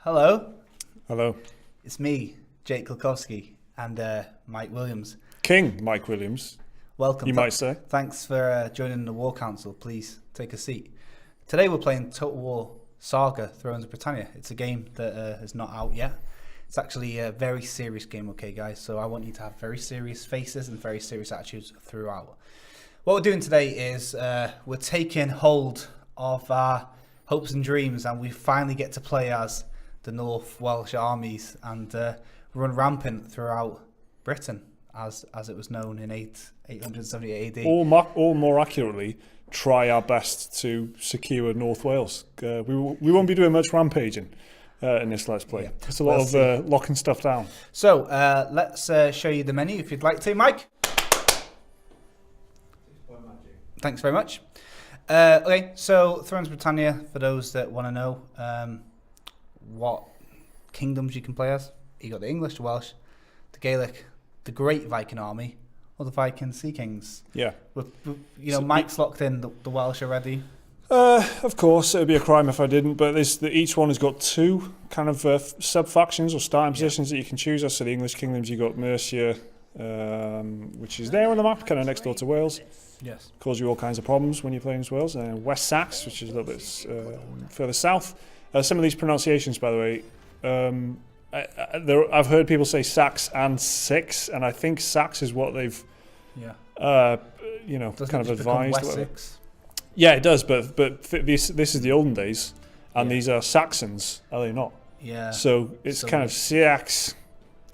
Hello. Hello. It's me, Jake Kulkowski, and Mike Williams. King Mike Williams. Welcome. You might say. Thanks for joining the War Council. Please take a seat. Today we're playing Total War Saga, Thrones of Britannia. It's a game that is not out yet. It's actually a very serious game, okay, guys? So I want you to have very serious faces and very serious attitudes throughout. What we're doing today is we're taking hold of our hopes and dreams, and we finally get to play as the North Welsh armies and run rampant throughout Britain, as it was known in 878 AD. Or more accurately, try our best to secure North Wales. We won't be doing much rampaging in this Let's Play. Yeah. It's a lot of locking stuff down. So let's show you the menu if you'd like to, Mike. Thanks very much. Okay, so Thrones of Britannia, for those that want to know what kingdoms you can play as. You got the English, the Welsh, the Gaelic, the Great Viking Army, or the Viking Sea Kings. Yeah. So Mike's locked in the Welsh already. Of course, it would be a crime if I didn't, but each one has got two kind of sub-factions or starting positions that you can choose. So the English kingdoms, you got Mercia, which is there on the map, kind of next door to Wales. Yes. Cause you all kinds of problems when you're playing as Wales. West Sax, which is a little bit further south. Some of these pronunciations, by the way, I've heard people say Sax and Six, and I think Sax is what they've, Doesn't kind of advised. Wessex? Yeah, it does, but this is the olden days, and these are Saxons, are they not? Yeah. So it's kind of Sax.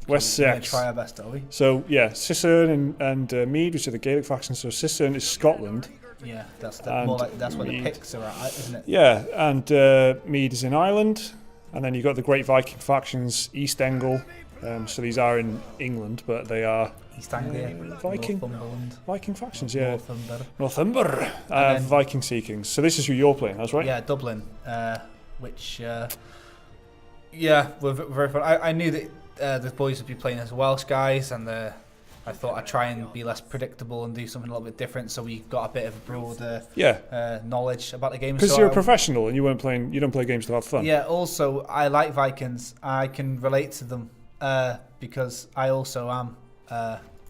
West Sax. Try our best, are we? So yeah, Cistern and Mead, which are the Gaelic factions. So Cistern is Scotland. Yeah, that's where the Picts are at, isn't it? Yeah, and Mead is in Ireland, and then you've got the Great Viking factions, East Angle. So these are in England, but they are East Anglia, Viking factions. Yeah, Northumber, Viking Sea Kings. So this is who you're playing, that's right? Yeah, Dublin, which we're very fun. I knew that the boys would be playing as Welsh guys, and I thought I'd try and be less predictable and do something a little bit different, so we got a bit of a broader knowledge about the game. Because you're a professional and you don't play games to have fun. Yeah, also I like Vikings. I can relate to them because I also am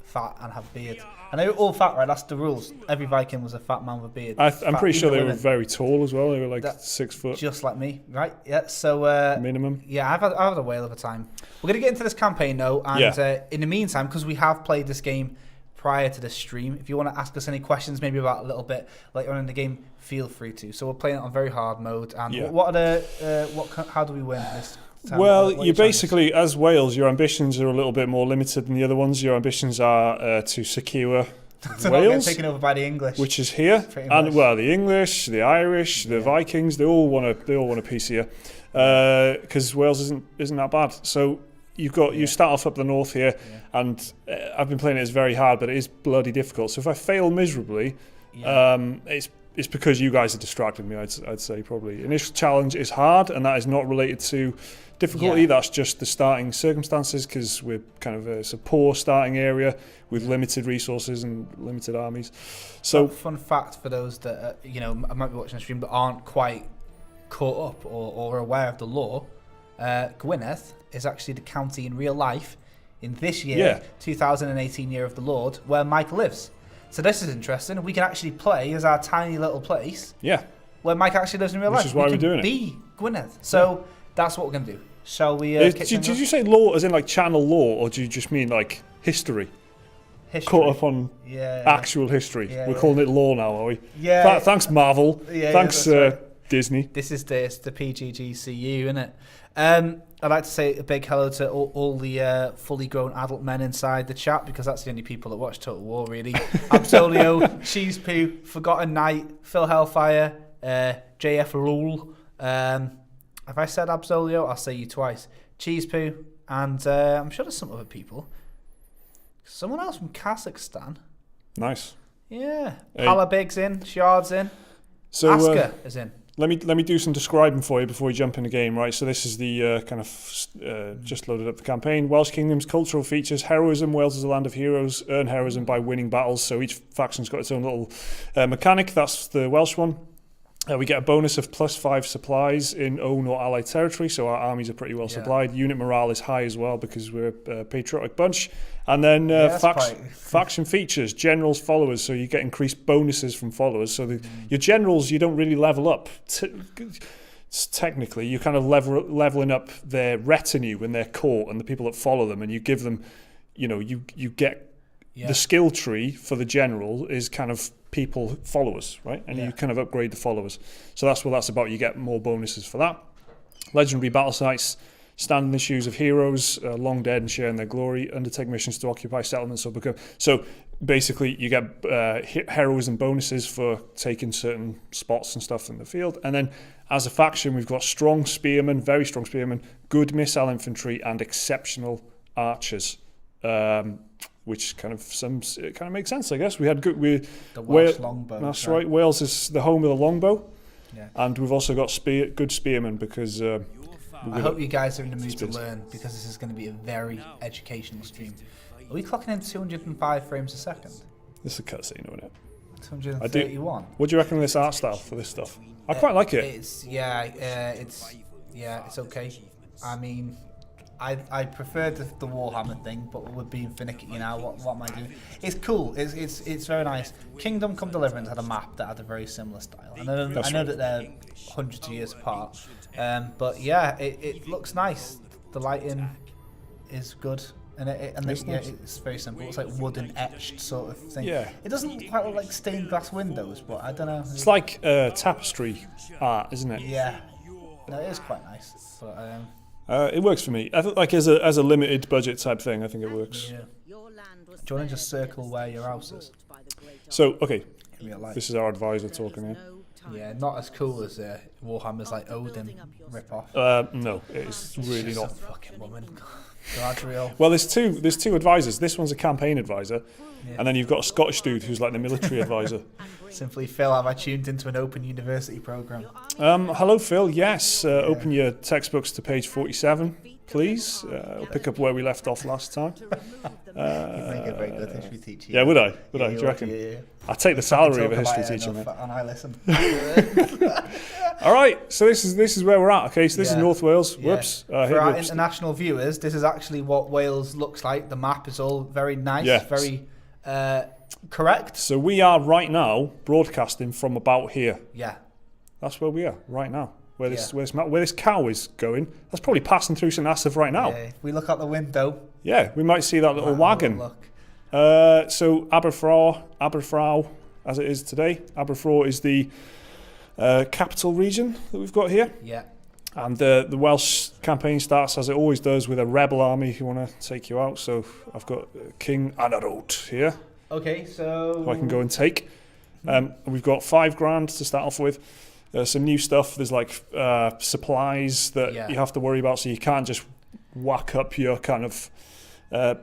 fat and have a beard. And they're all fat, right? That's the rules. Every Viking was a fat man with a beard. I'm pretty sure they were very tall as well. They were like 6 foot. Just like me, right? Yeah, so... minimum. Yeah, I've had a whale of a time. We're going to get into this campaign, though, and in the meantime, because we have played this game prior to this stream, if you want to ask us any questions, maybe about a little bit later on in the game, feel free to. So we're playing it on very hard mode. And how do we win this time? Well, you basically, as Wales, your ambitions are a little bit more limited than the other ones. Your ambitions are to secure Wales, taken over by the English, which is here, and the English, the Irish, the Vikings, they all want a piece here, because Wales isn't that bad. So you start off up the north here, and I've been playing it as very hard, but it is bloody difficult. So if I fail miserably, it's because you guys are distracting me. I'd say probably initial challenge is hard, and that is not related to difficulty. That's just the starting circumstances, because we're kind of it's a poor starting area with limited resources and limited armies. So fun fact for those that might be watching the stream but aren't quite caught up or aware of the lore, Gwynedd is actually the county in real life in this year, 2018 year of the Lord, where Mike lives. So this is interesting. We can actually play as our tiny little place. Yeah. Where Mike actually lives in real life. Which is why we're doing it. Be Gwynedd. So that's what we're going to do. Shall we? Did you say lore as in like channel lore, or do you just mean like history? Caught up on actual history. We're calling it lore now, are we? Yeah. Thanks, Marvel. Thanks, Disney. This is the PGGCU, isn't it? I'd like to say a big hello to all the fully grown adult men inside the chat, because that's the only people that watch Total War, really. Absolio, Cheese Poo, Forgotten Knight, Phil Hellfire, JF Lul. Have I said Absolio? I'll say you twice. Cheese Poo, and I'm sure there's some other people. Someone else from Kazakhstan. Nice. Yeah. Palabig's in, Shard's in. So Aska is in. Let me do some describing for you before we jump in the game, right? So this is the just loaded up the campaign. Welsh Kingdoms, cultural features, heroism. Wales is a land of heroes. Earn heroism by winning battles. So each faction's got its own little mechanic. That's the Welsh one. We get a bonus of +5 supplies in own or allied territory, so our armies are pretty well supplied. Unit morale is high as well because we're a patriotic bunch. And then faction features, generals, followers, so you get increased bonuses from followers. So your generals, you don't really level up. Technically, you're kind of leveling up their retinue and their court and the people that follow them, and you give them, you get the skill tree for the general is kind of followers, right? And you kind of upgrade the followers. So that's what that's about. You get more bonuses for that. Legendary battle sites, stand in the shoes of heroes, long dead and sharing their glory, undertake missions to occupy settlements or become. So basically, you get heroism bonuses for taking certain spots and stuff in the field. And then as a faction, we've got strong spearmen, very strong spearmen, good missile infantry, and exceptional archers. Which kind of makes sense, I guess. We had the Welsh longbow. That's right. Wales is the home of the longbow, and we've also got good spearmen because. I hope you guys are in the mood to learn, because this is going to be a very educational stream. Are we clocking in 205 frames a second? This is a cutscene, isn't it? 231. What do you reckon of this art style for this stuff? I quite like it. It's okay. I mean, I prefer the Warhammer thing, but we're being finicky now. What am I doing? It's cool. It's very nice. Kingdom Come Deliverance had a map that had a very similar style. I know that they're hundreds of years apart, but yeah, it looks nice. The lighting is good, and it's very simple. It's like wooden etched sort of thing. Yeah. It doesn't quite look like stained glass windows, but I don't know. It's like tapestry art, isn't it? Yeah. No, it is quite nice, but. It works for me. I think, like, as a limited budget type thing, I think it works. Yeah. Do you want to just circle where your house is? So, okay, this is our advisor talking here. Yeah, not as cool as Warhammer's like Odin rip-off. No, it's really not. Fucking woman. Galadriel. Well, there's two advisors. This one's a campaign advisor, and then you've got a Scottish dude who's like the military advisor. Simply, Phil, have I tuned into an open university program? Hello, Phil. Yes, open your textbooks to page 47, please. I'll pick up where we left off last time. You'd make a very good history teacher. Yeah, would I? Do you reckon? Yeah. I'd take the salary of a history teacher, man. And I listen. All right, so this is where we're at. Okay, so this is North Wales. Whoops. For our international viewers, this is actually what Wales looks like. The map is all very nice, very correct. So we are right now broadcasting from about here. Yeah. That's where we are right now. Where this cow is going. That's probably passing through St Asaph right now. Yeah, if we look out the window. Yeah, we might see that little wagon. Look. So Aberfraw, as it is today. Aberfraw is the capital region that we've got here. Yeah. And the Welsh campaign starts, as it always does, with a rebel army who want to take you out. So I've got King Anarot here. Okay, so... who I can go and take. And we've got $5,000 to start off with. Some new stuff. There's like supplies that you have to worry about, so you can't just whack up your kind of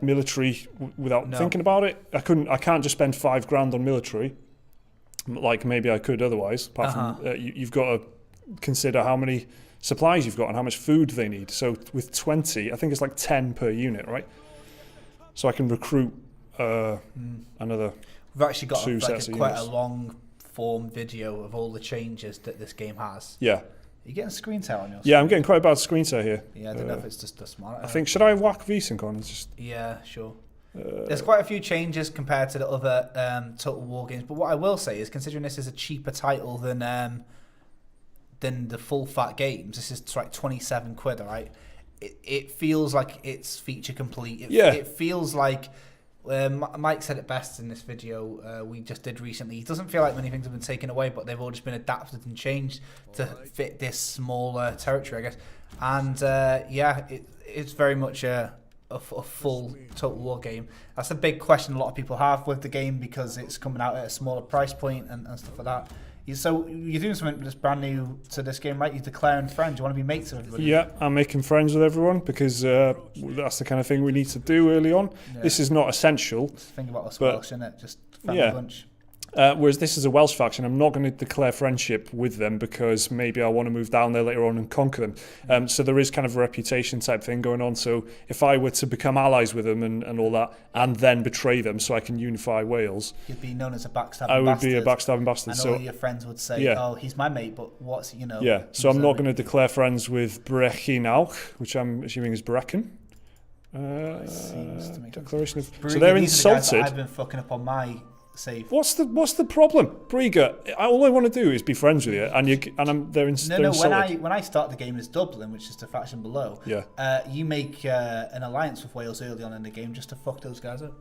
military without thinking about it. I can't just spend $5,000 on military, like maybe I could otherwise. Apart from you've got to consider how many supplies you've got and how much food they need. So with 20, I think it's like 10 per unit, right? So I can recruit another. We've actually got quite units. a long form video of all the changes that this game has. Yeah. Are you getting screen tear on your screen? Yeah, I'm getting quite a bad screen tear here. Yeah, I don't know if it's just a smart. I think, should I whack VSync on? Yeah, sure. There's quite a few changes compared to the other Total War games, but what I will say is, considering this is a cheaper title than the full fat games, this is like 27 quid, all right? It feels like it's feature complete. It feels like Mike said it best in this video we just did recently. It doesn't feel like many things have been taken away, but they've all just been adapted and changed to fit this smaller territory, I guess. And it's very much a full Total War game. That's a big question a lot of people have with the game, because it's coming out at a smaller price point and stuff like that. So you're doing something that's brand new to this game, right? You're declaring friends. You want to be mates with everybody. Yeah, I'm making friends with everyone because that's the kind of thing we need to do early on. Yeah. This is not essential. Just think about us Welsh, innit? Just family bunch. Whereas this is a Welsh faction, I'm not going to declare friendship with them because maybe I want to move down there later on and conquer them. So there is kind of a reputation type thing going on. So if I were to become allies with them and all that, and then betray them so I can unify Wales, you'd be known as a backstabbing bastard. I would be a backstabbing bastard. And all your friends would say, "Oh, he's my mate," but what's Yeah. So I'm not going to declare friends with Brechinauch, which I'm assuming is Brecon. Declaration of. So they're insulted. I've been fucking up on my save. What's the problem, Briga? All I want to do is be friends with you, and they're insulted. When I start the game as Dublin, which is the faction below, you make an alliance with Wales early on in the game just to fuck those guys up.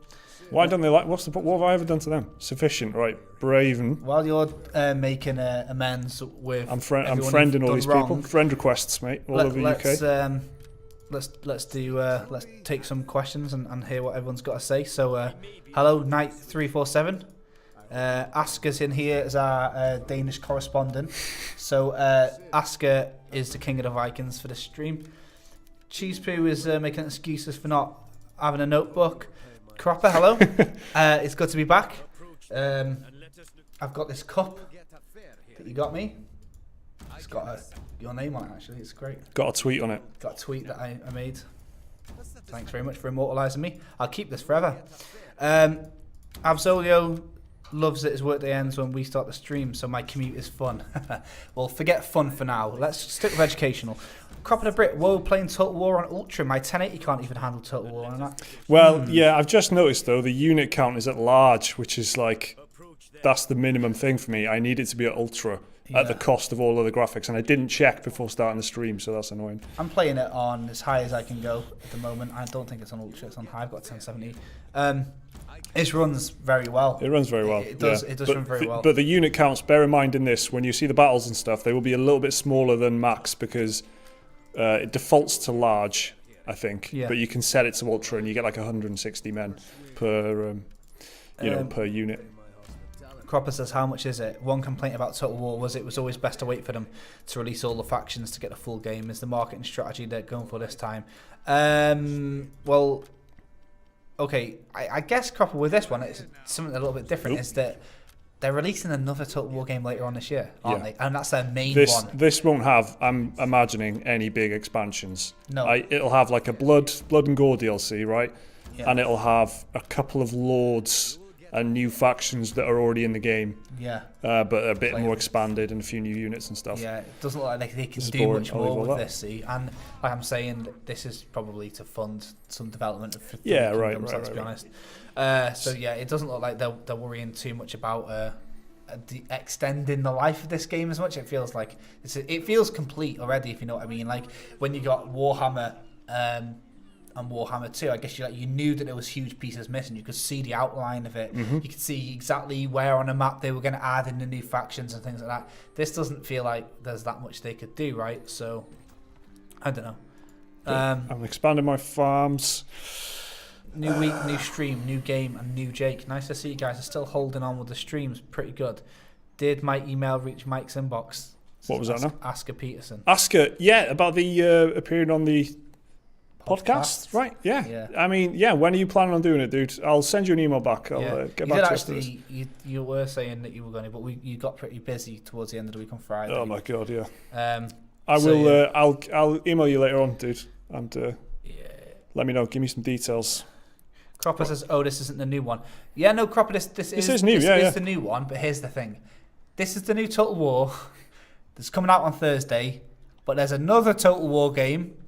Why don't they like? What have I ever done to them? Sufficient, right? Braven. While you're making amends with, I'm friending all these people. Friend requests, mate, all over the UK. Let's take some questions and hear what everyone's got to say. So, hello, Knight347. Asker's in here as our Danish correspondent. So, Asker is the king of the Vikings for the stream. Cheesepoo is making excuses for not having a notebook. Cropper, hello. It's good to be back. I've got this cup that you got me. It's got your name on it, actually. It's great. Got a tweet on it. Got a tweet that I made. Thanks very much for immortalising me. I'll keep this forever. Absolio loves it. His workday ends when we start the stream, so my commute is fun. Well, forget fun for now. Let's stick with educational. Crop of the Brit, whoa, playing Total War on Ultra. My 1080 can't even handle Total War on that. Well, yeah, I've just noticed, though, the unit count is at large, which is like, that's the minimum thing for me. I need it to be at Ultra. At the cost of all other graphics, and I didn't check before starting the stream, so that's annoying. I'm playing it on as high as I can go at the moment. I don't think it's on Ultra, it's on high. I've got 1070. It runs very well. It runs very well. It does run very well. But the unit counts, bear in mind in this, when you see the battles and stuff, they will be a little bit smaller than max because it defaults to large, I think. Yeah. But you can set it to Ultra, and you get like 160 men per, per unit. Cropper says, how much is it? One complaint about Total War was it was always best to wait for them to release all the factions to get the full game. Is the marketing strategy they're going for this time? Well, okay, I guess, Cropper, with this one, it's something a little bit different. Is that they're releasing another Total War game later on this year, aren't they? And that's their main one. This won't have, I'm imagining, any big expansions. No. It'll have like a Blood and Gore DLC, right? Yeah. And it'll have a couple of Lords and new factions that are already in the game. Yeah. But a bit more expanded and a few new units and stuff. Yeah, it doesn't look like they can do much more with this, see. And like I'm saying, this is probably to fund some development of Kingdoms, let's be honest. So yeah, it doesn't look like they're worrying too much about extending the life of this game as much. It feels like it feels complete already, if you know what I mean. Like when you got Warhammer and Warhammer 2, I guess you knew that there was huge pieces missing. You could see the outline of it. Mm-hmm. You could see exactly where on a map they were going to add in the new factions and things like that. This doesn't feel like there's that much they could do, right? So, I don't know. I'm expanding my farms. New week, new stream, new game, and new Jake. Nice to see you guys are still holding on with the streams. Pretty good. Did my email reach Mike's inbox? What was that now? Asker Peterson. Asker, yeah, about the appearing on the podcast, right? Yeah. I mean, yeah. When are you planning on doing it, dude? I'll send you an email back. I'll get back to you. You were saying that you were going to, but you got pretty busy towards the end of the week on Friday. Oh my god, yeah. I will. Yeah. I'll email you later on, dude, and let me know. Give me some details. Cropper says, "Oh, this isn't the new one." Yeah, no, Cropper. This is new. This is the new one. But here's the thing: this is the new Total War that's coming out on Thursday. But there's another Total War game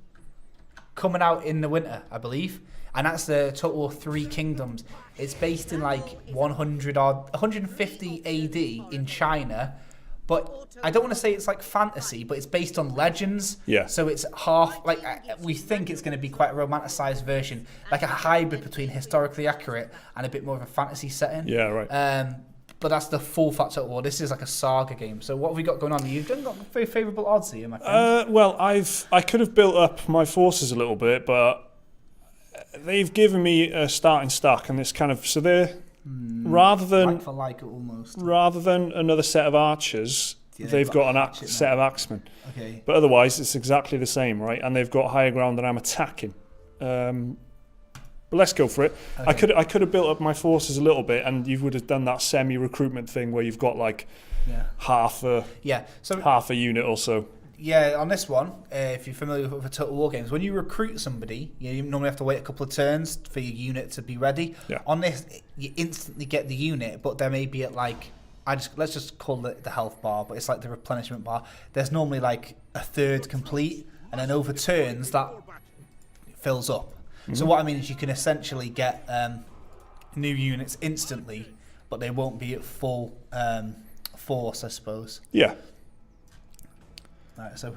coming out in the winter, I believe, and that's the Total War 3 Kingdoms. It's based in like 150 AD in China, but I don't want to say it's like fantasy, but it's based on legends. Yeah. So it's half, like, we think it's going to be quite a romanticized version, like a hybrid between historically accurate and a bit more of a fantasy setting. Yeah, right. But that's the full fat Total War. This is like a Saga game. So what have we got going on? You've got very favourable odds here, my friend. Well, I could have built up my forces a little bit, but they've given me a starting stack, and it's kind of so they're rather than like for like almost rather than another set of archers, they've got a set of axemen. Okay. But otherwise, it's exactly the same, right? And they've got higher ground than I'm attacking. Blah But let's go for it. Okay. I could have built up my forces a little bit, and you would have done that semi-recruitment thing where you've got like half a unit or so. Yeah, on this one, if you're familiar with the Total War games, when you recruit somebody, you normally have to wait a couple of turns for your unit to be ready. Yeah. On this, you instantly get the unit, but there may be at like, let's just call it the health bar, but it's like the replenishment bar. There's normally like a third complete, and then over turns that fills up. So what I mean is you can essentially get new units instantly, but they won't be at full force, I suppose. Yeah. Right, so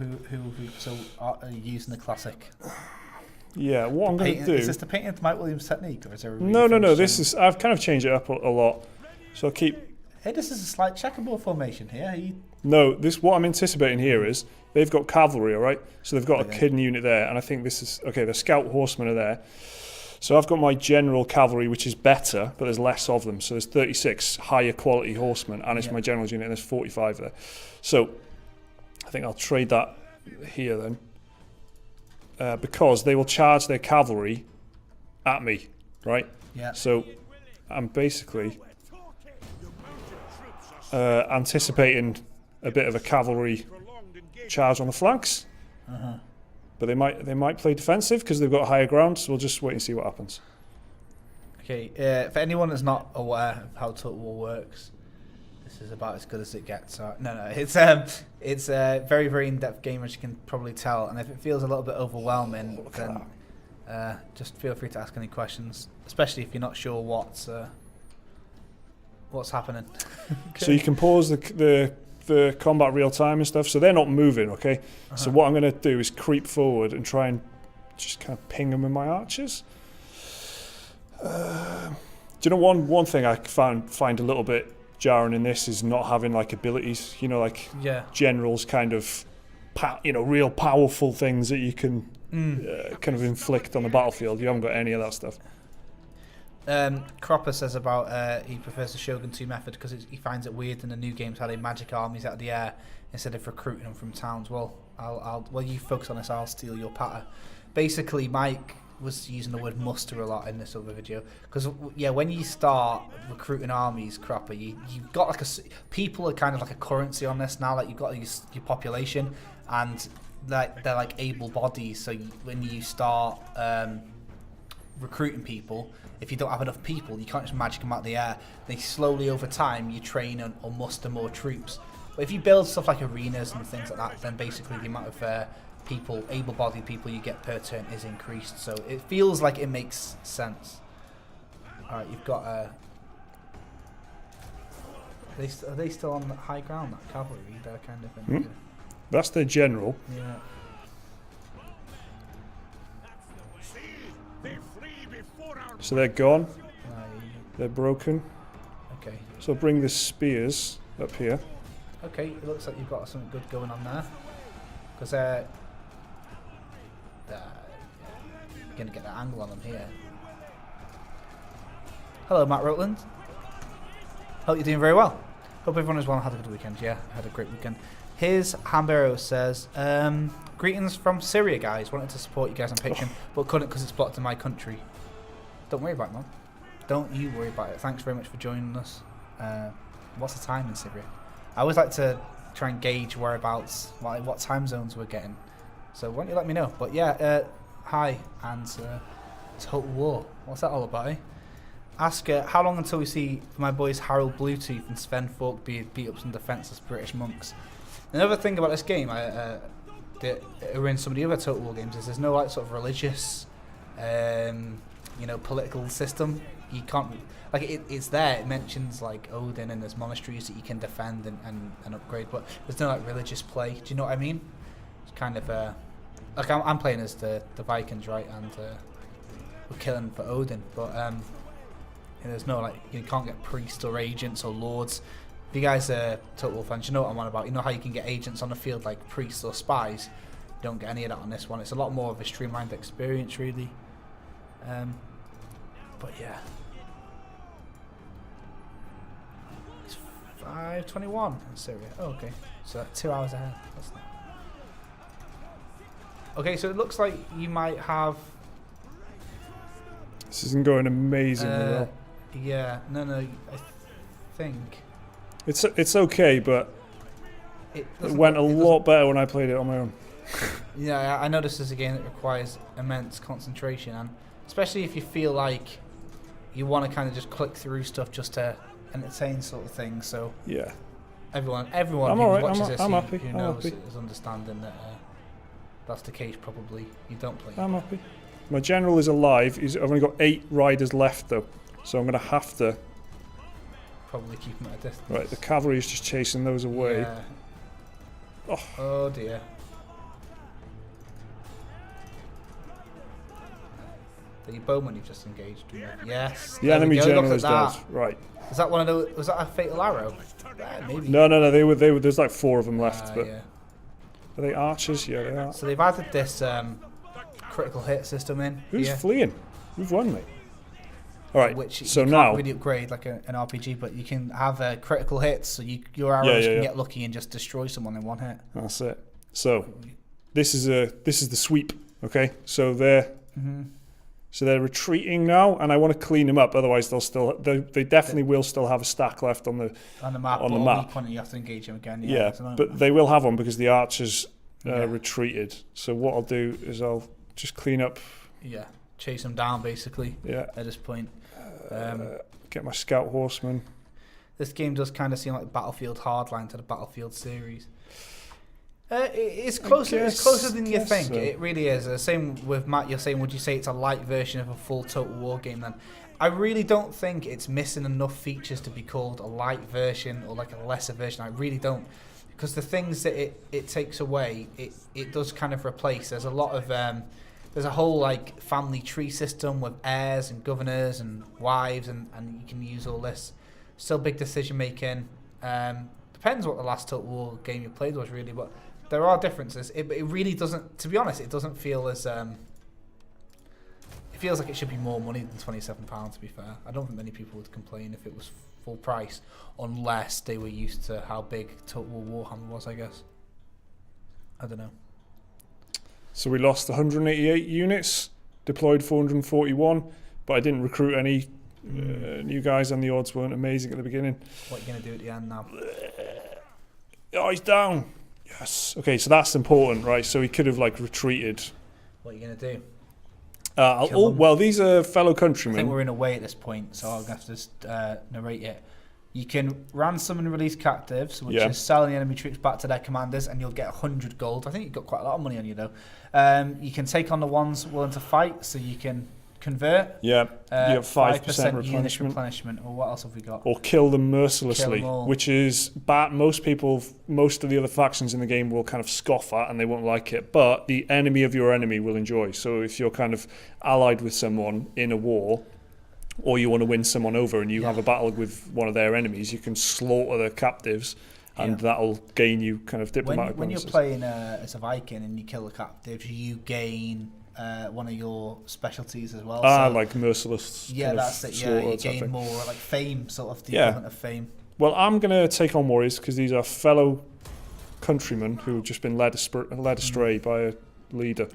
so are you using the classic? Yeah, what I'm going to do... Is this the painted Mike Williams technique, or is there a No. I've kind of changed it up a lot. So I'll keep... Hey, this is a slight checkerboard formation here. No, what I'm anticipating here is they've got cavalry, all right? So they've got a kidden unit there, and I think this is... Okay, the scout horsemen are there. So I've got my general cavalry, which is better, but there's less of them. So there's 36 higher quality horsemen, and it's my general's unit, and there's 45 there. So I think I'll trade that here then. Because they will charge their cavalry at me, right? Yeah. So I'm basically anticipating a bit of a cavalry charge on the flanks. But they might play defensive because they've got higher ground, so we'll just wait and see what happens. Okay, for anyone that's not aware of how Total War works, this is about as good as it gets. No, it's a very, very in-depth game, as you can probably tell, and if it feels a little bit overwhelming, then just feel free to ask any questions, especially if you're not sure what's happening. Okay. So you can pause the combat real time and stuff, so they're not moving, okay? So what I'm going to do is creep forward and try and just kind of ping them with my archers. Do you know one thing I find a little bit jarring in this is not having like abilities, like generals kind of real powerful things that you can kind of inflict on the battlefield. You haven't got any of that stuff. Cropper says about he prefers the Shogun 2 method because he finds it weird in the new games how they magic armies out of the air instead of recruiting them from towns. Well, while you focus on this, I'll steal your patter. Basically, Mike was using the word muster a lot in this other video because when you start recruiting armies, Cropper, you've got like people are kind of like a currency on this now. Like you've got your population and they're like able bodies. So when you start recruiting people, if you don't have enough people, you can't just magic them out of the air. They slowly, over time, you train or muster more troops. But if you build stuff like arenas and things like that, then basically the amount of people, able-bodied people you get per turn is increased. So it feels like it makes sense. All right, you've got... are they still on the high ground, that cavalry? They're kind of... That's their general. Yeah. So they're gone. They're broken. Okay. So bring the spears up here. Okay, it looks like you've got something good going on there. Because you're going to get that angle on them here. Hello, Matt Rutland. Hope you're doing very well. Hope everyone as well had a good weekend. Yeah, I had a great weekend. Here's Hambero says, greetings from Syria, guys. Wanted to support you guys on Patreon, but couldn't because it's blocked in my country. Don't worry about it, man. Don't you worry about it. Thanks very much for joining us. What's the time in Syria? I always like to try and gauge whereabouts, what time zones we're getting. So why don't you let me know? But yeah, hi, and Total War. What's that all about, eh? Ask how long until we see my boys Harold Bluetooth and Sven Falk beat up some defenceless British monks. Another thing about this game, that are in some of the other Total War games, is there's no like sort of religious, political system. You can't it's there. It mentions like Odin and there's monasteries that you can defend and upgrade, but there's no like religious play. Do you know what I mean? It's kind of like I'm playing as the Vikings, right, and we're killing for Odin, but there's no like you can't get priests or agents or lords. If you guys are Total War fans, you know what I'm on about. You know how you can get agents on the field like priests or spies. You don't get any of that on this one. It's a lot more of a streamlined experience, really. But yeah, it's 5:21 in Syria. Oh, okay, so 2 hours ahead. That's not... Okay, so it looks like you might have This isn't going amazingly well. Yeah, no, I think It's okay, but it went a lot better when I played it on my own. Yeah, I know this is a game that requires immense concentration, and especially if you feel like you want to kind of just click through stuff just to entertain sort of thing. So yeah, everyone who watches this who knows is understanding that that's the case. Probably you don't play. I'm happy. My general is alive. I've only got 8 riders left though, so I'm going to have to probably keep them at a distance. Right, the cavalry is just chasing those away. Yeah. Oh dear. The bowman you've just engaged. Yes. The enemy general is dead. Right. Is that one of those? Was that a fatal arrow? Maybe. No. They were. There's like 4 of them left. But yeah. Are they archers? Yeah, they are. So they've added this critical hit system in. Who's fleeing? Who've won me? All right. Which so you now can't really upgrade like an RPG, but you can have critical hits. So your arrows can get lucky and just destroy someone in one hit. That's it. So this is the sweep. Okay. So they're. So they're retreating now, and I want to clean them up. Otherwise, they definitely will still have a stack left on the map. On the map, you have to engage them again. Yeah, but they will have one because the archers retreated. So what I'll do is I'll just clean up. Yeah, chase them down basically. Yeah. At this point, get my scout horsemen. This game does kind of seem like Battlefield Hardline to the Battlefield series. It's closer. It's closer than you think. So. It really is. Same with Matt. You're saying, would you say it's a light version of a full Total War game? Then, I really don't think it's missing enough features to be called a light version or like a lesser version. I really don't, because the things that it takes away, it does kind of replace. There's a lot of there's a whole like family tree system with heirs and governors and wives, and you can use all this. Still big decision making. Depends what the last Total War game you played was really, but. There are differences. It really doesn't. To be honest, it doesn't feel as. It feels like it should be more money than £27. To be fair, I don't think many people would complain if it was full price, unless they were used to how big Total War Warhammer was. I guess. I don't know. So we lost 188 units, deployed 441, but I didn't recruit any new guys, and the odds weren't amazing at the beginning. What are you gonna do at the end now? Oh, he's down. Yes. Okay, so that's important, right? So he could have like retreated. What are you gonna do? Well, these are fellow countrymen. I think we're in a way at this point, so I'll have to just narrate it. You can ransom and release captives, which is selling the enemy troops back to their commanders, and you'll get 100 gold. I think you've got quite a lot of money on you though. You can take on the ones willing to fight, so you can convert. Yeah, you have 5% replenishment. Or what else have we got? Or kill them mercilessly, which is bad. Most of the other factions in the game will kind of scoff at and they won't like it. But the enemy of your enemy will enjoy. So if you're kind of allied with someone in a war, or you want to win someone over and you have a battle with one of their enemies, you can slaughter their captives. And that'll gain you kind of diplomatic when you're playing as a Viking and you kill the captives, you gain one of your specialties as well. Like merciless. Yeah, that's it. Yeah, you gain more like fame, sort of the equivalent of fame. Well, I'm going to take on warriors because these are fellow countrymen who have just been led astray by a leader.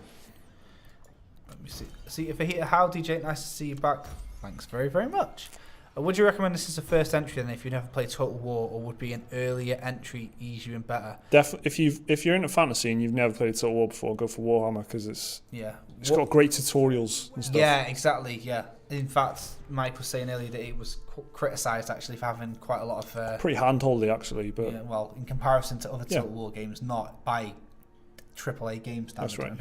Let me see. See if I hit howdy, Jake. Nice to see you back. Thanks very, very much. Would you recommend this as a first entry then if you've never played Total War, or would be an earlier entry easier and better? Definitely, if you're into fantasy and you've never played Total War before, go for Warhammer because it's got great tutorials and stuff. Yeah, exactly. Yeah, in fact, Mike was saying earlier that it was criticised actually for having quite a lot of pretty handholdy actually, but well, in comparison to other Total War games, not by AAA games. That's right.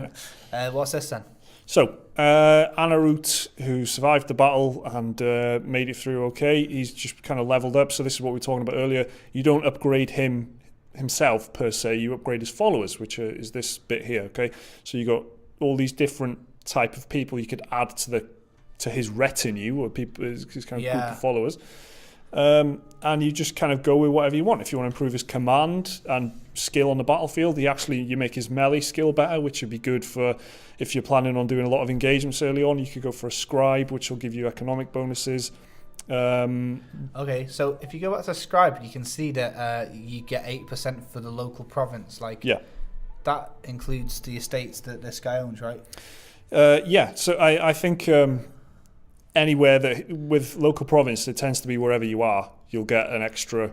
Yeah. What's this then? So, Anarut, who survived the battle and made it through okay, he's just kind of leveled up. So this is what we were talking about earlier. You don't upgrade himself per se, you upgrade his followers, which is this bit here, okay? So you got all these different type of people you could add to his retinue, or people, his kind of group of followers. And you just kind of go with whatever you want. If you want to improve his command and skill on the battlefield, you make his melee skill better, which would be good for if you're planning on doing a lot of engagements early on. You could go for a scribe, which will give you economic bonuses. Okay, so if you go back to scribe, you can see that you get 8% for the local province. That includes the estates that this guy owns, right? So I think anywhere that with local province, it tends to be wherever you are, you'll get an extra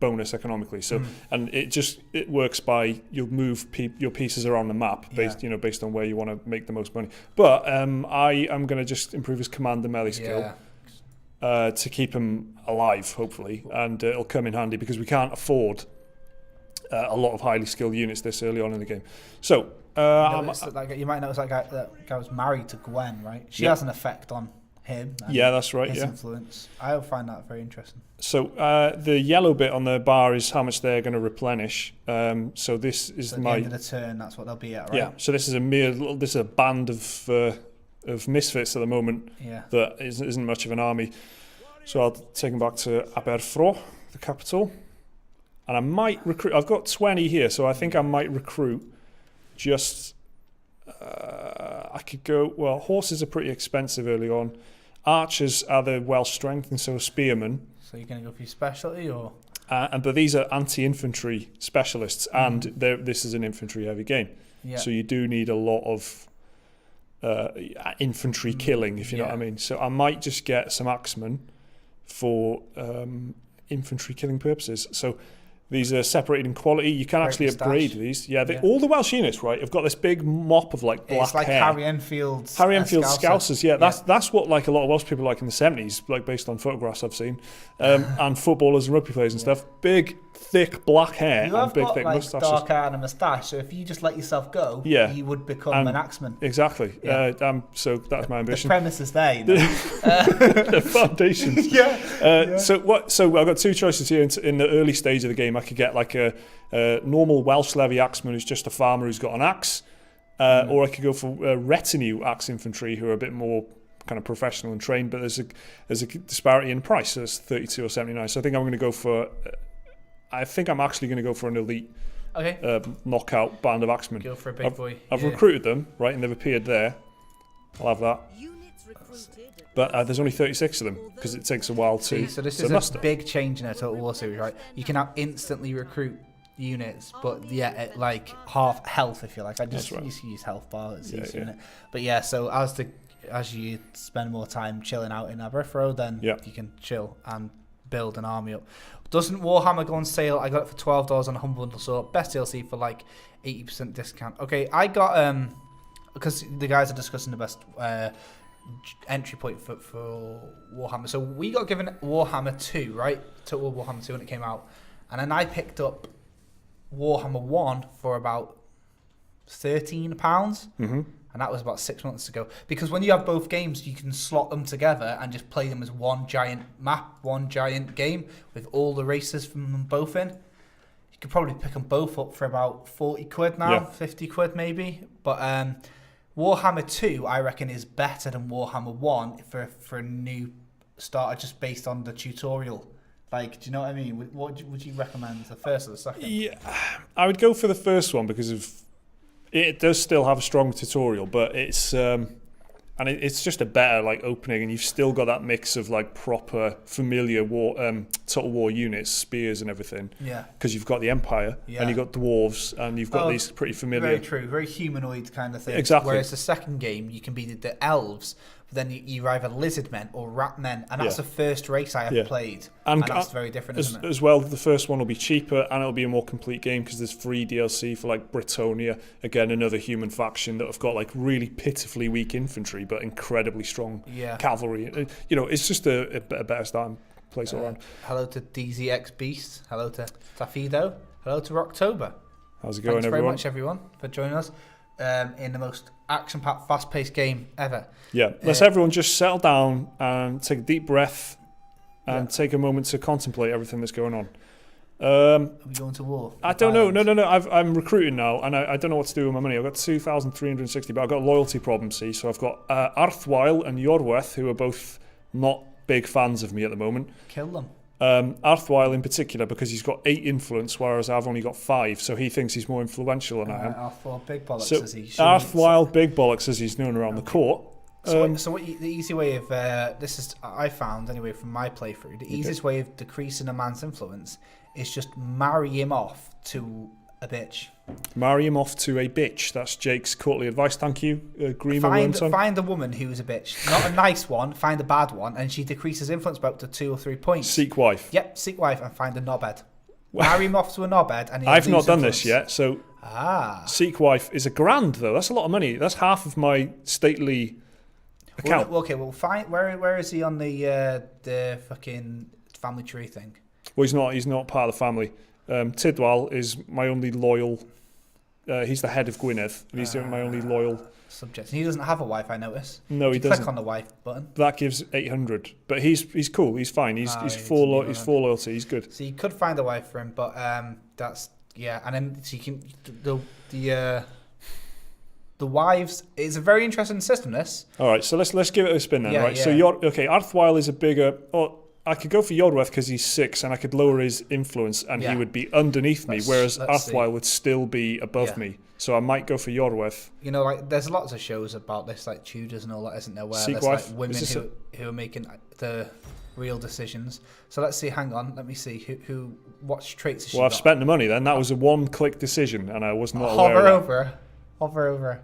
bonus economically. So and it works by you'll move your pieces around the map based on where you want to make the most money. But I am going to just improve his command and melee skill to keep him alive, hopefully, and it'll come in handy because we can't afford a lot of highly skilled units this early on in the game. So you might notice that guy was married to Gwen, right? She has an effect on him. Yeah, that's right. His influence. I find that very interesting. So the yellow bit on the bar is how much they're going to replenish. So this is at the end of the turn. That's what they'll be at, right? Yeah. So this is a band of misfits at the moment. Yeah. That isn't much of an army. So I'll take them back to Aberfro, the capital, and I might recruit. I've got 20 here, so I think I might recruit. Just I could go. Well, horses are pretty expensive early on. Archers are the well strengthened, so spearmen. So you're going to go for your specialty, or? But these are anti-infantry specialists, and this is an infantry-heavy game. Yeah. So you do need a lot of infantry killing, if you know what I mean. So I might just get some axemen for infantry killing purposes. So these are separated in quality. You can actually upgrade these. Yeah, all the Welsh units, right, have got this big mop of black hair. It's like Harry Enfield's Scousers. Yeah, that's what like a lot of Welsh people like in the 70s, like based on photographs I've seen, and footballers and rugby players and stuff. Big, thick black hair and big, thick moustaches. Dark hair and a moustache. So if you just let yourself go, you would become an axeman. Exactly. So that's my ambition. The premise is there, you know. The foundations. So I've got two choices here in the early stage of the game. I could get like a normal Welsh levy axeman who's just a farmer who's got an axe, or I could go for retinue axe infantry who are a bit more kind of professional and trained, but there's a disparity in price. So it's 32 or 79. So I think I'm going to go for. I think I'm actually going to go for an elite knockout band of axemen. Go for a big boy. I've recruited them, right, and they've appeared there. I'll have that. But there's only 36 of them because it takes a while to. So this is a big change in a Total War series, right? You can now instantly recruit units, but at like half health, if you like. I just used to use health bar. It's easy, isn't it? But so as you spend more time chilling out in Aberfro, then you can chill and build an army up. Doesn't Warhammer go on sale? I got it for $12 on a Humble Bundle, so best DLC for like 80% discount. Okay, I got because the guys are discussing the best entry point for Warhammer. So we got given Warhammer 2, right? Total Warhammer 2 when it came out. And then I picked up Warhammer 1 for about £13. Mm-hmm. And that was about 6 months ago. Because when you have both games, you can slot them together and just play them as one giant map, one giant game with all the races from them both in. You could probably pick them both up for about 40 quid now, 50 quid maybe. But Warhammer 2, I reckon, is better than Warhammer 1 for a new starter just based on the tutorial. Like, do you know what I mean? What would you recommend, the first or the second? Yeah, I would go for the first one because it does still have a strong tutorial, but it's it's just a better like opening, and you've still got that mix of like proper familiar Total War units, spears and everything. Yeah. Because you've got the Empire and you've got dwarves and you've got these pretty familiar. Very true, very humanoid kind of thing. Exactly. Whereas the second game, you can be the elves. But then you're either lizard men or rat men, and that's the first race I ever played, and that's very different, isn't it? As well, the first one will be cheaper, and it'll be a more complete game because there's free DLC for like Britannia, again another human faction that have got like really pitifully weak infantry but incredibly strong cavalry. It's just a better starting place all around. Hello to DZX Beast. Hello to Tafido. Hello to Rocktober. How's it going, Thanks everyone? very much, everyone, for joining us. In the most action-packed, fast-paced game ever. Yeah, let's everyone just settle down and take a deep breath and take a moment to contemplate everything that's going on. Are we going to war? I don't know. No. I'm recruiting now, and I don't know what to do with my money. I've got 2,360, but I've got a loyalty problem, see? So I've got Arthweil and Yorwerth, who are both not big fans of me at the moment. Kill them. Arthweil in particular, because he's got 8 influence, whereas I've only got 5, so he thinks he's more influential than I am. Arthweil Big Bollocks, so as he should. Arthweil Big Bollocks, as he's known around the court. The easy way of this is I found anyway from my playthrough, the easiest way of decreasing a man's influence is just marry him off to a bitch. Marry him off to a bitch. That's Jake's courtly advice. Thank you, Greener. Find a woman who's a bitch. Not a nice one, find a bad one, and she decreases influence by up to 2 or 3 points. Seek wife. Yep, seek wife and find a knobhead. Marry him off to a knobhead and I've not done this yet, so seek wife is £1,000 though. That's a lot of money. That's half of my stately account. Well, okay, well, find where is he on the fucking family tree thing? Well, he's not part of the family. Tidwal is my only loyal. He's the head of Gwynedd, and he's my only loyal subject. And he doesn't have a wife, I notice. No, he doesn't. Click on the wife button. That gives 800, but he's cool. He's fine. He's full loyalty. He's good. So you could find a wife for him, but that's and then so you can the wives is a very interesting system. This. All right, so let's give it a spin then. Right. Yeah. So Arthwile is a bigger. I could go for Yorweth because he's 6 and I could lower his influence and he would be underneath me, whereas Arthwile would still be above me. So I might go for Yorweth. You know, like there's lots of shows about this, like Tudors and all that, isn't there? Where there's like women who are making the real decisions. So let's see. Hang on, let me see what traits has she got? Well, I've spent the money then. That was a one-click decision, and I was not aware of that. Hover over.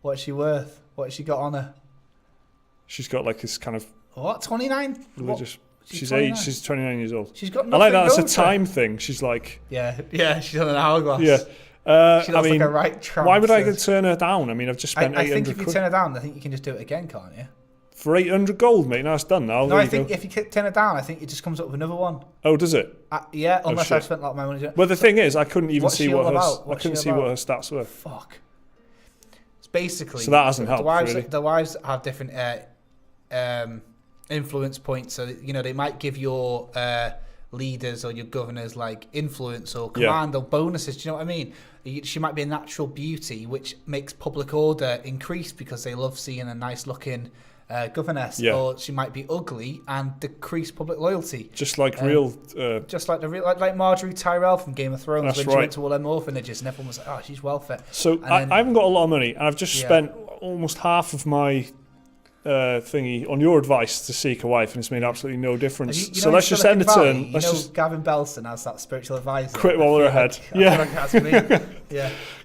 What's she worth? What's she got on her? She's got like this kind of 29 religious. She's 29 years old. She's got nothing. I like that. It's a time thing. She's like she's on an hourglass. Yeah. She looks like a right tramp. Why would I turn her down? I mean, I've just spent 800 I think if you turn her down, I think you can just do it again, can't you? For 800 gold, mate. No, it's done now. No, I think if you turn it down, I think it just comes up with another one. Oh, does it? Yeah, unless I've spent a lot of my money doing it. Well, the thing is, I couldn't even see what her stats were. Fuck. It's basically. So that hasn't helped. The wives have different influence points, so they might give your leaders or your governors like influence or command or bonuses. Do you know what I mean? She might be a natural beauty, which makes public order increase because they love seeing a nice looking governess. Or she might be ugly and decrease public loyalty. Just like like Marjorie Tyrell from Game of Thrones when she went to all them orphanages and everyone was like, oh, she's well fit. So I haven't got a lot of money and I've just spent almost half of my thingy on your advice to seek a wife, and it's made absolutely no difference. So let's just end the turn. Gavin Belson has that spiritual advisor. Quit while we're ahead. That's me.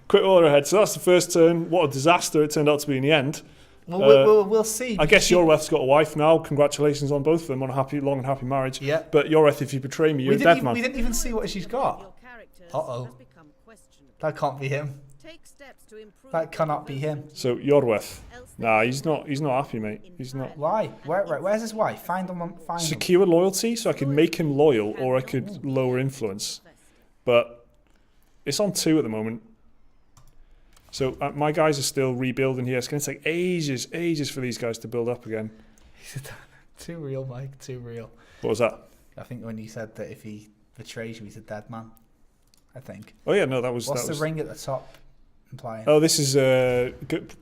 Quit while we're ahead. So that's the first turn. What a disaster it turned out to be in the end. Well, we'll see. I guess Yorweth's got a wife now. Congratulations on both of them on a long and happy marriage. Yeah. But Yorweth, if you betray me, you're a dead man. We didn't even see what she's got. Uh-oh. That can't be him. That cannot be him. So Yorweth. Nah, he's not happy, mate. He's not. Why? Where's his wife? Find him. Secure loyalty, so I could make him loyal, or I could lower influence. But it's on 2 at the moment. So my guys are still rebuilding here. It's going to take ages for these guys to build up again. Too real, Mike. Too real. What was that? I think when you said that if he betrays you, he's a dead man. I think. Oh yeah, no, that was. What's the ring at the top implying? Oh, this is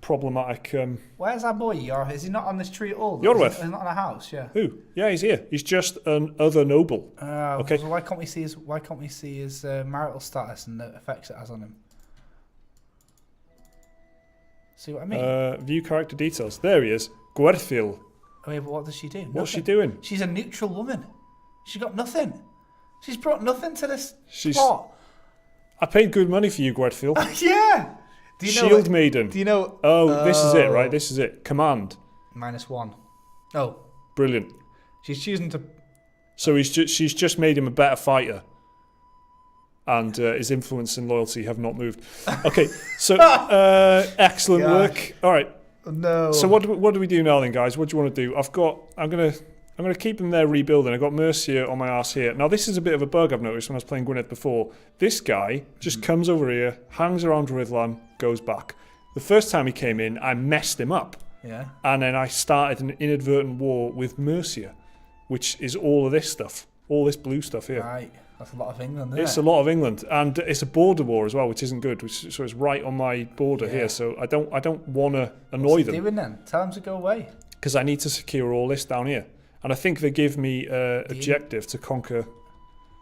problematic. Where's our boy? Is he not on this tree at all? Yorweth. He's not in a house. Yeah. Who? Yeah, he's here. He's just an other noble. Okay. So why can't we see his marital status and the effects it has on him? See what I mean? View character details. There he is. Gwerthil. Oh yeah, but what does she do? What's she doing? She's a neutral woman. She's got nothing. She's brought nothing to this plot. I paid good money for you, Gwerthil. Yeah. Shield Maiden. Do you know? Oh, this is it, right? This is it. Command. -1. Oh. Brilliant. She's choosing to. So she's just made him a better fighter. And his influence and loyalty have not moved. Okay, so excellent work. All right. No. So what do we do now then, guys? What do you want to do? I'm gonna keep him there rebuilding. I've got Mercia on my arse here. Now this is a bit of a bug I've noticed when I was playing Gwynedd before. This guy just comes over here, hangs around Ridlan, goes back. The first time he came in, I messed him up. Yeah. And then I started an inadvertent war with Mercia, which is all of this stuff, all this blue stuff here. Right. That's a lot of England, isn't it? It's a lot of England, and it's a border war as well, which isn't good. So it's right on my border here. So I don't want to annoy them. What's he doing then? Tell them to go away. Because I need to secure all this down here, and I think they give me objective to conquer.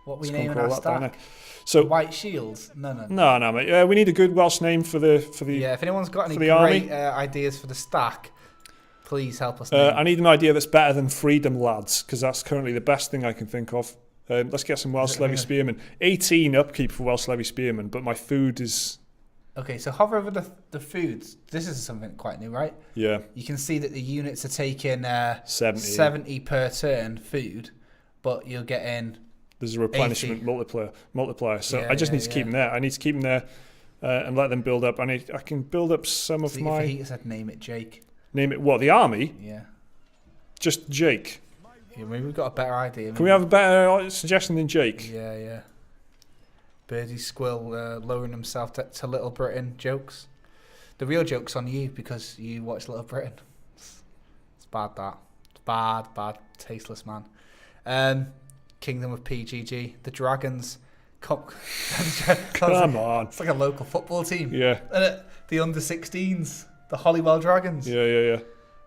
What we name our stack? So White Shields? No, mate. We need a good Welsh name for the. Yeah, if anyone's got any great ideas for the stack, please help us. I need an idea that's better than Freedom Lads, because that's currently the best thing I can think of. Let's get some Welsh Levy Spearmen. 18 upkeep for Welsh Levy Spearmen, but my food is... Okay, so hover over the foods. This is something quite new, right? Yeah. You can see that the units are taking 70. 70 per turn food, but you're getting... There's a replenishment 80. multiplier. So I just need to keep them there. I need to keep them there and let them build up. I can build up some of my... He said name it Jake. Name it what? The army? Yeah. Just Jake. Yeah, maybe we've got a better idea. Can we have a better suggestion than Jake? Yeah. Birdie Squill lowering himself to Little Britain jokes. The real joke's on you because you watch Little Britain. It's bad, that. It's bad. Tasteless man. Kingdom of PGG. The Dragons. Come on. It's like a local football team. Yeah. The under-16s. The Hollywell Dragons. Yeah.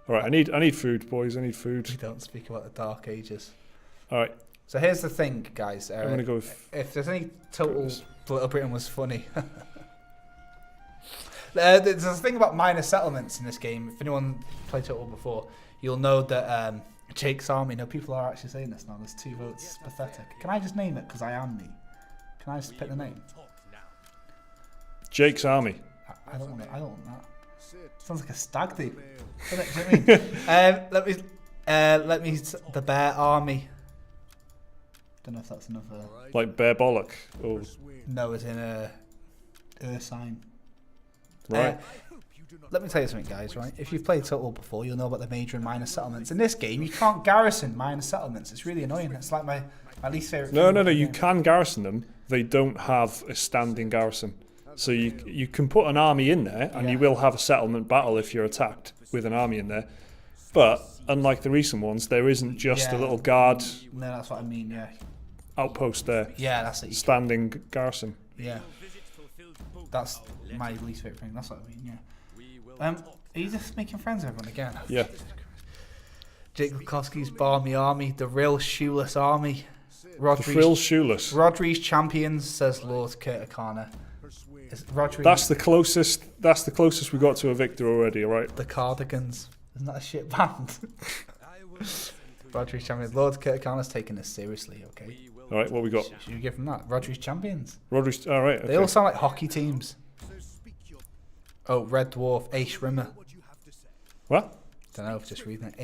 All right, I need food, boys. I need food. We don't speak about the Dark Ages. All right. So here's the thing, guys. I'm going to go with... If there's any total Little Britain was funny. There's a thing about minor settlements in this game. If anyone played Total before, you'll know that Jake's Army, no, people are actually saying this now. There's 2 votes. It's pathetic. Can I just name it because I am me? Can I just pick the name? Jake's Army. I don't want that. Sounds like a stag do. Doesn't it? Do you know what I mean? Let me the Bear Army. Don't know if that's enough. Like Bear Bollock. Oh. No, it's in Ursine. Right. Let me tell you something, guys, right? If you've played Total before, you'll know about the major and minor settlements. In this game, you can't garrison minor settlements. It's really annoying. It's like my least favourite No, you can garrison them. They don't have a standing garrison. So you can put an army in there, and you will have a settlement battle if you're attacked with an army in there. But unlike the recent ones, there isn't just a little guard No, that's what I mean, yeah. outpost there. Yeah, that's it. Standing garrison. Yeah. That's my least favourite thing. That's what I mean, yeah. Are you just making friends with everyone again? Yeah. Jake Lukowski's Barmy Army, the real shoeless army. The real shoeless. Rodri's champions, says Lord Kurtakana. That's the closest we got to a victor already, right? The Cardigans. Isn't that a shit band? Rodri's champions. Lord Kurtakana's taking this seriously, okay? All right, what we got? Should we give them that? Rodri's champions. All right. Okay. They all sound like hockey teams. Oh, Red Dwarf, Ace Rimmer. What? Don't know, just reading it.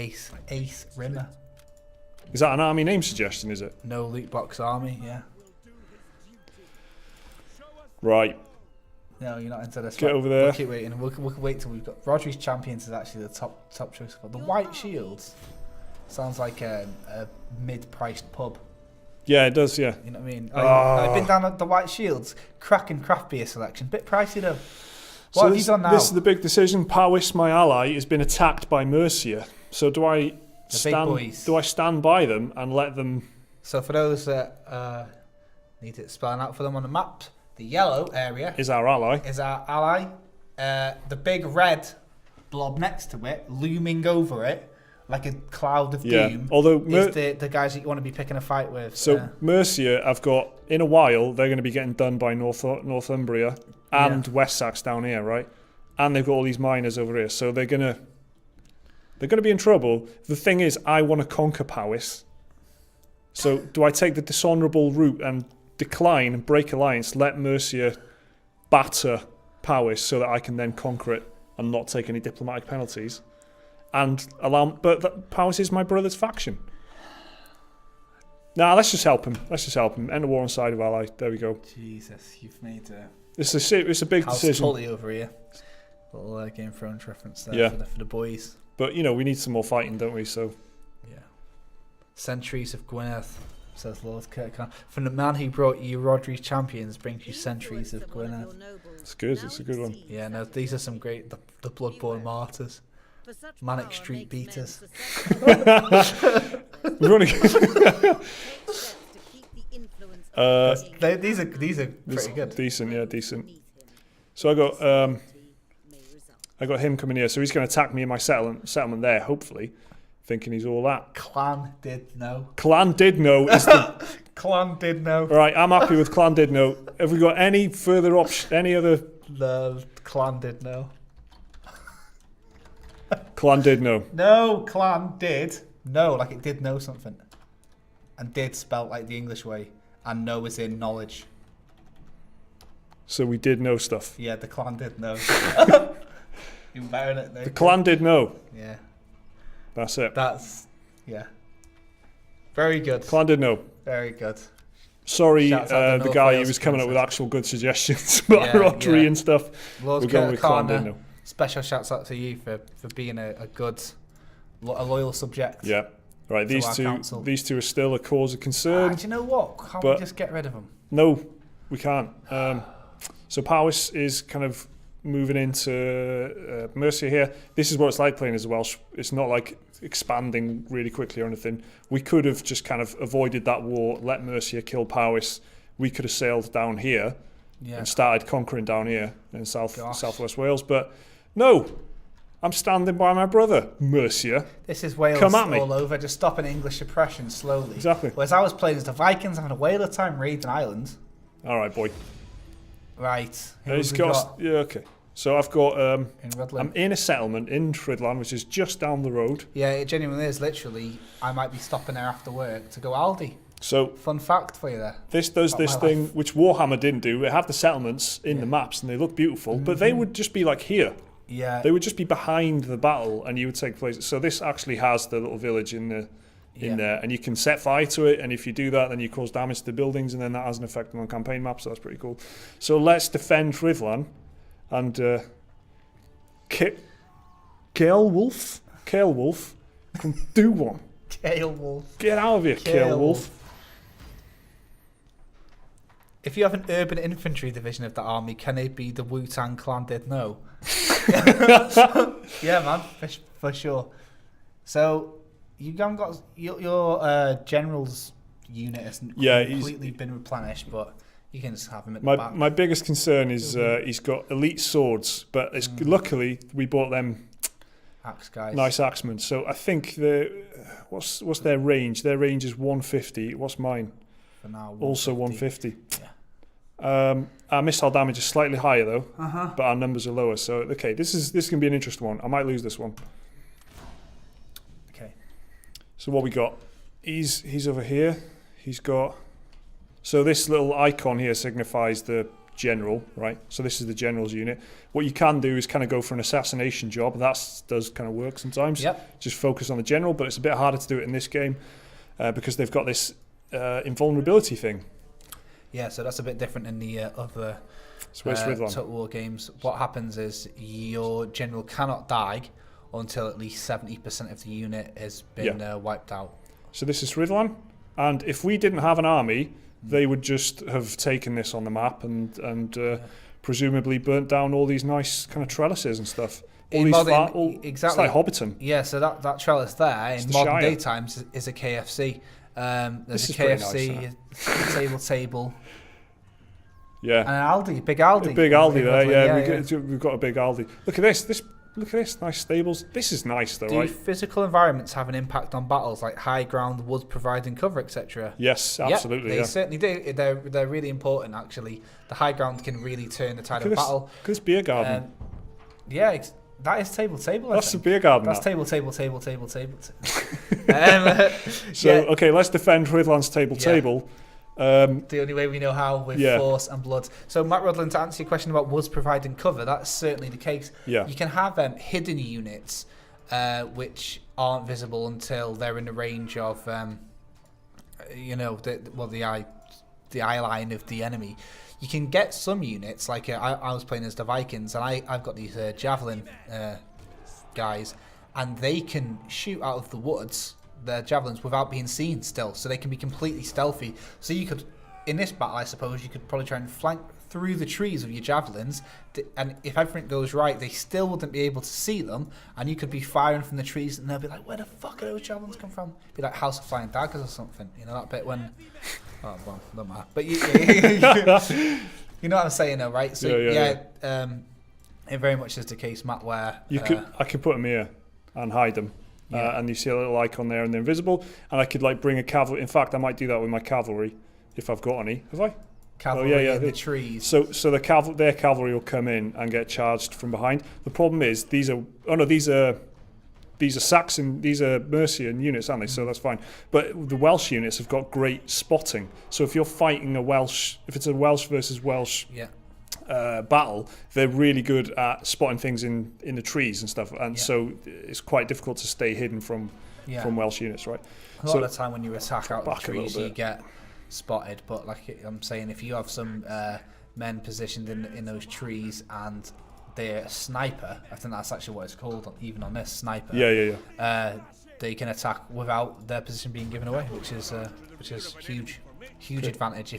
Ace Rimmer. Is that an army name suggestion, is it? No loot box army, yeah. Right. No, you're not into this. Get over there. We'll keep waiting. We'll wait till we've got... Rodri's champions is actually the top choice. The White Shields sounds like a mid-priced pub. Yeah, it does, yeah. You know what I mean? I've been down at the White Shields. Cracking craft beer selection. Bit pricey though. What have you done now? This is the big decision. Powys, my ally, has been attacked by Mercia. So do I stand by them and let them... So for those that need it spelling out for them on the map, the yellow area is our ally. The big red blob next to it, looming over it, like a cloud of doom, although is the guys that you want to be picking a fight with. So Mercia, I've got, in a while, they're going to be getting done by Northumbria and West Sax down here, right? And they've got all these miners over here. So they're going to be in trouble. The thing is, I want to conquer Powys. So do I take the dishonourable route and decline and break alliance, let Mercia batter Powys so that I can then conquer it and not take any diplomatic penalties? And but Powys is my brother's faction. Nah, let's just help him. End the war on side of ally. There we go. Jesus, you've made it's a big decision. Totally over here. Little Game of Thrones reference there for the boys. But we need some more fighting, don't we? So yeah. Centuries of Gwynedd, says Lord Kurtakana. From the man who brought you Rodri's champions brings you centuries of Gwynedd. It's good. It's a good one. Yeah, no, these are some great the Bloodborne martyrs. Manic Street Beaters. These are pretty good. Decent. So I got him coming here. So he's going to attack me in my settlement there. Hopefully, thinking he's all that. Clan did know. Clan did know. Is the Clan did know. All right, I'm happy with Clan did know. Have we got any further option? Any other? The Clan did know. Clan did know. No, Clan did know, like it did know something. and did spelt like the English way, and know is in knowledge. So we did know stuff. Yeah, the clan did know. Even better than it. The clan did know. Yeah. That's it. Yeah. Very good. Clan did know. Very good. Sorry, Shouts out to the North guy who Wales was coming up with princess. actual good suggestions about Rotary and stuff. Lord We're going with Clan did Corner, know. special shouts out to you for being a good, a loyal subject. Yeah. Right, to our council. these two are still a cause of concern. Do you know what? Can't we just get rid of them? No, we can't. So Powys is kind of moving into Mercia here. This is what it's like playing as a Welsh. It's not like expanding really quickly or anything. We could have just kind of avoided that war, let Mercia kill Powys. We could have sailed down here and started conquering down here in southwest Wales. But no, I'm standing by my brother, Mercia. This is Wales Come at me. all over, just stopping English oppression slowly. Exactly. Whereas I was playing as the Vikings having a whale of time raiding Ireland. All right, boy. Right. He's got. Yeah, okay. So I've got. In Rutland. I'm in a settlement in Trydlan, which is just down the road. Yeah, it genuinely is. Literally, I might be stopping there after work to go Aldi. So fun fact for you there. This does this thing which Warhammer didn't do. It had the settlements in the maps and they look beautiful, but they would just be like here. Yeah. They would just be behind the battle and you would take place. So this actually has the little village in there, and you can set fire to it, and if you do that then you cause damage to the buildings, and then that has an effect on the campaign map, so that's pretty cool. So let's defend Rhuddlan and Kale Wolf can do one. Kale Wolf. Get out of here, Kale Wolf. If you have an urban infantry division of the army, can it be the Wu-Tang Clan did know? Yeah, man, for sure. So you haven't got your general's unit hasn't completely been replenished, but you can just have him at the back. My biggest concern is he's got elite swords, but it's luckily we bought them axe guys. Nice axemen. So I think what's their range? Their range is 150. What's mine? For now, 150. Also 150. Yeah. Our missile damage is slightly higher though, but our numbers are lower. So okay, this is going to be an interesting one. I might lose this one. Okay. So what we got? He's over here. He's got. So this little icon here signifies the general, right? So this is the general's unit. What you can do is kind of go for an assassination job. That does kind of work sometimes. Yep. Just focus on the general, but it's a bit harder to do it in this game because they've got this invulnerability thing. Yeah, so that's a bit different in the other Total War games. What happens is your general cannot die until at least 70% of the unit has been wiped out. So this is Rhuddlan, and if we didn't have an army, they would just have taken this on the map and presumably burnt down all these nice kind of trellises and stuff. All these exactly. It's like Hobbiton. Yeah, so that trellis there in modern day times is a KFC. There's a KFC, nice, table. Yeah. And an Aldi, big Aldi. A big Aldi there, we've got a big Aldi. Look at this. Look at this, nice stables. This is nice though, right? Do physical environments have an impact on battles, like high ground, woods providing cover, etc.? Yes, absolutely. They certainly do. They're really important, actually. The high ground can really turn the tide of battle. Look at this beer garden. That is table. That's a beer garden. That's table. Okay, let's defend Rhuddlan's table. The only way we know how, with force and blood. So Matt Rudland, to answer your question about woods providing cover, that's certainly the case. Yeah. You can have hidden units which aren't visible until they're in the range of the eye line of the enemy. You can get some units, like I was playing as the Vikings, and I've got these javelin guys, and they can shoot out of the woods their javelins without being seen still, so they can be completely stealthy. So you could, in this battle, I suppose, you could probably try and flank through the trees with your javelins, and if everything goes right, they still wouldn't be able to see them, and you could be firing from the trees, and they'll be like, where the fuck are those javelins come from? Be like House of Flying Daggers or something, you know, that bit when... Oh, well, no matter. But you know what I'm saying though, right? So it very much is the case, Matt, where... I could put them here and hide them. And you see a little icon there and they're invisible, and I could like bring a cavalry. In fact, I might do that with my cavalry if I've got any. Have I? Cavalry in the trees. So their cavalry will come in and get charged from behind. The problem is these are these are Saxon, these are Mercian units, aren't they? So that's fine. But the Welsh units have got great spotting. So if you're fighting if it's a Welsh versus Welsh battle, they're really good at spotting things in the trees and stuff. And so it's quite difficult to stay hidden from Welsh units, right? A lot of the time when you attack out the trees, you get spotted. But like I'm saying, if you have some men positioned in those trees and they're a sniper, I think that's actually what it's called, even on this, sniper. They can attack without their position being given away, which is huge advantage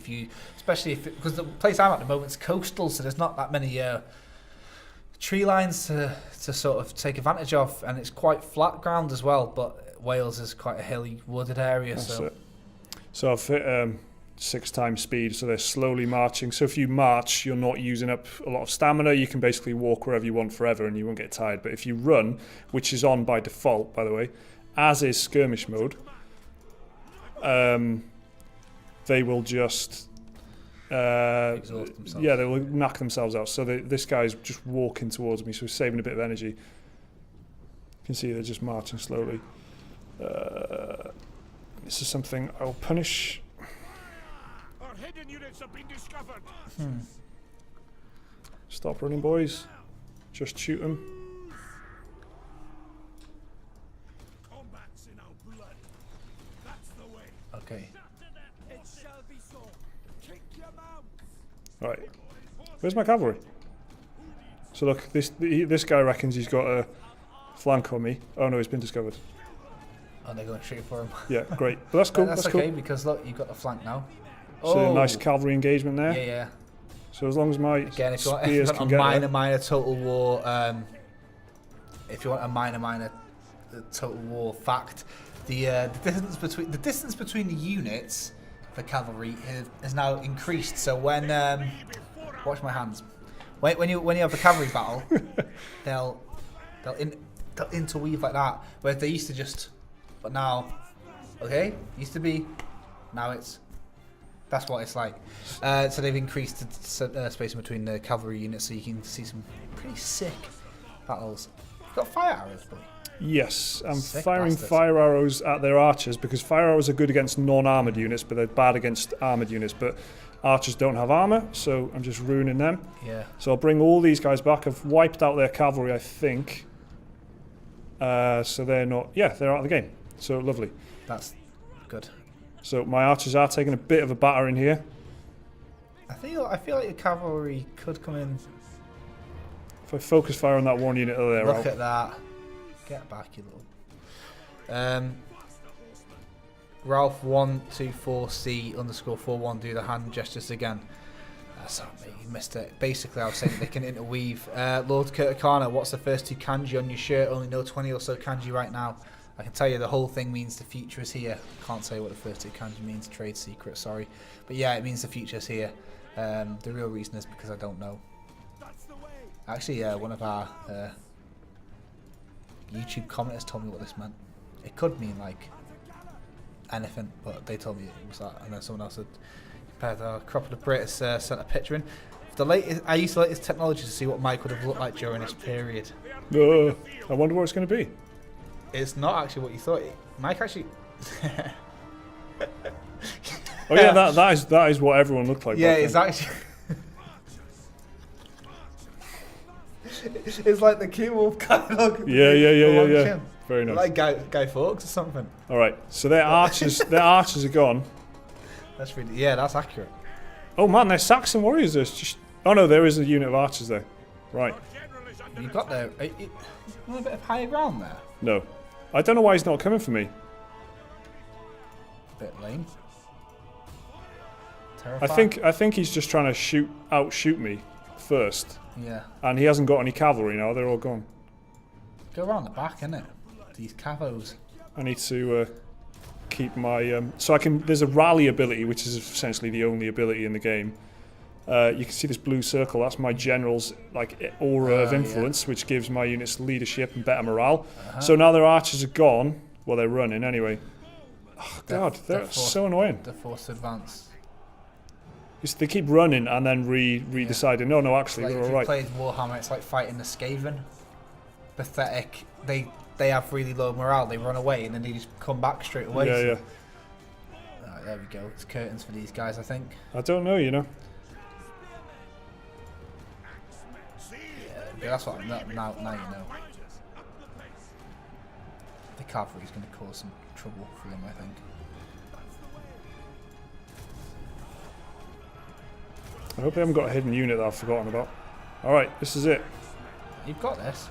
especially because the place I'm at the moment is coastal, so there's not that many tree lines to sort of take advantage of, and it's quite flat ground as well. But Wales is quite a hilly, wooded area. So I've hit 6 times speed, so they're slowly marching. So if you march, you're not using up a lot of stamina. You can basically walk wherever you want forever and you won't get tired. But if you run, which is on by default, by the way, as is skirmish mode, they will just exhaust themselves. Yeah, they will knock themselves out. So this guy's just walking towards me, so he's saving a bit of energy. You can see they're just marching slowly. This is something I'll punish. Our hidden units have been discovered. Stop running, boys. Just shoot them. Combat's in our blood. That's the way. Okay. It shall be so. Kick your mounts. Right. Where's my cavalry? So look, this guy reckons he's got a flank on me. Oh no, he's been discovered. Oh, they're going straight for him. Yeah, great. But that's cool. That's that's okay cool. because look, you've got the flank now. So nice cavalry engagement there. Yeah. So as long as my Again, if you spears want can a get minor total war, if you want a minor total war fact, the distance between the units for cavalry is now increased. So when watch my hands, when you have a cavalry battle, they'll interweave like that. Whereas they used to just, but now, used to be, now it's. That's what it's like. So they've increased the space in between the cavalry units, so you can see some pretty sick battles. You've got fire arrows, buddy. Yes, I'm Sick firing bastards. fire arrows at their archers because fire arrows are good against non-armoured units, but they're bad against armoured units. But archers don't have armour, so I'm just ruining them. Yeah. So I'll bring all these guys back. I've wiped out their cavalry, I think. So they're not... Yeah, they're out of the game. So lovely. That's good. So my archers are taking a bit of a batter in here. I feel like your cavalry could come in. If I focus fire on that one unit, they're Look out. at that. Get back, you little. Ralph 124C_41 do the hand gestures again. Sorry, mate, you missed it. Basically, I was saying they can interweave. Lord Kurtakana, what's the first 2 kanji on your shirt? Only know 20 or so kanji right now. I can tell you the whole thing means the future is here. Can't tell you what the first 2 kanji means. Trade secret, sorry. But yeah, it means the future is here. The real reason is because I don't know. Actually, one of our YouTube commenters told me what this meant. It could mean like anything, but they told me it was that. And then someone else had compared the crop of the British sent a picture in. I used the latest technology to see what Mike would have looked like during this period. I wonder what it's going to be. It's not actually what you thought. Mike actually. Oh yeah, that is what everyone looked like. Yeah, it's actually. It's like the Q Wolf catalog. Yeah. Very nice. Like Guy Fawkes or something. All right, so their archers are gone. That's that's accurate. Oh man, they're Saxon warriors. There's just no, there is a unit of archers there. Right. You've got a bit of higher ground there. No, I don't know why he's not coming for me. Bit lame. Terrifying. I think he's just trying to outshoot me first. Yeah. And he hasn't got any cavalry now. They're all gone. Go around the back, innit? These cavos. I need to keep my so I can. There's a rally ability, which is essentially the only ability in the game. You can see this blue circle. That's my general's aura of influence, which gives my units leadership and better morale. So now their archers are gone. Well, they're running anyway. Oh God, they're so annoying. They're forced to advance. They keep running and then deciding. No, actually, Like they're if all you right. played Warhammer, it's like fighting the Skaven. Pathetic. They they have really low morale, they run away and then they just come back straight away. Yeah, so. yeah. Right, there we go. It's curtains for these guys, I think. I don't know, you know. Yeah, that's what now you know. The cavalry's going to cause some trouble for them, I think. I hope they haven't got a hidden unit that I've forgotten about. Alright, this is it. You've got this.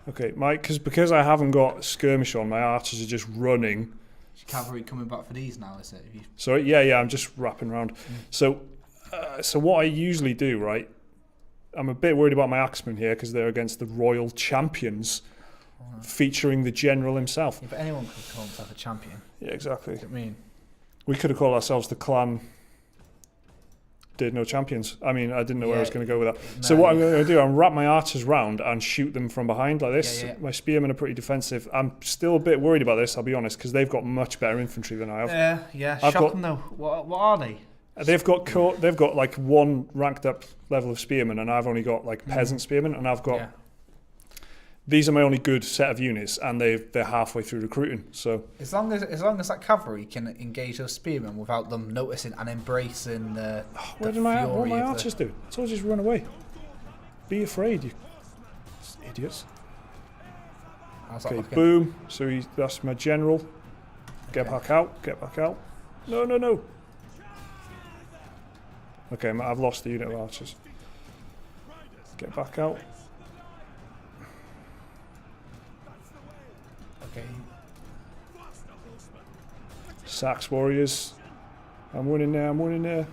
Okay, because I haven't got skirmish on, my archers are just running. Is cavalry coming back for these now, is it? So yeah, I'm just wrapping around. So what I usually do, right? I'm a bit worried about my axemen here because they're against the royal champions, featuring the general himself. Yeah, but anyone could call himself a champion. Yeah, exactly. What do you mean? We could have called ourselves the clan. Did no champions. I mean, I didn't know where I was going to go with that. No, So what I'm going to do, I'm wrap my archers round and shoot them from behind like this. Yeah. My spearmen are pretty defensive. I'm still a bit worried about this, I'll be honest, because they've got much better infantry than I have. Yeah. I've Shocking though. What are they? They've got like one ranked up level of spearmen, and I've only got like peasant spearmen, and I've got. Yeah. These are my only good set of units, and they're halfway through recruiting. So As long as that cavalry can engage those spearmen without them noticing and embracing the what fury my of archers do? I told you just run away. Be afraid, you idiots. How's that Okay, looking? boom. So that's my general. Get back out. Get back out. No. Okay, I've lost the unit of archers. Get back out. Okay. Sax warriors. I'm winning there.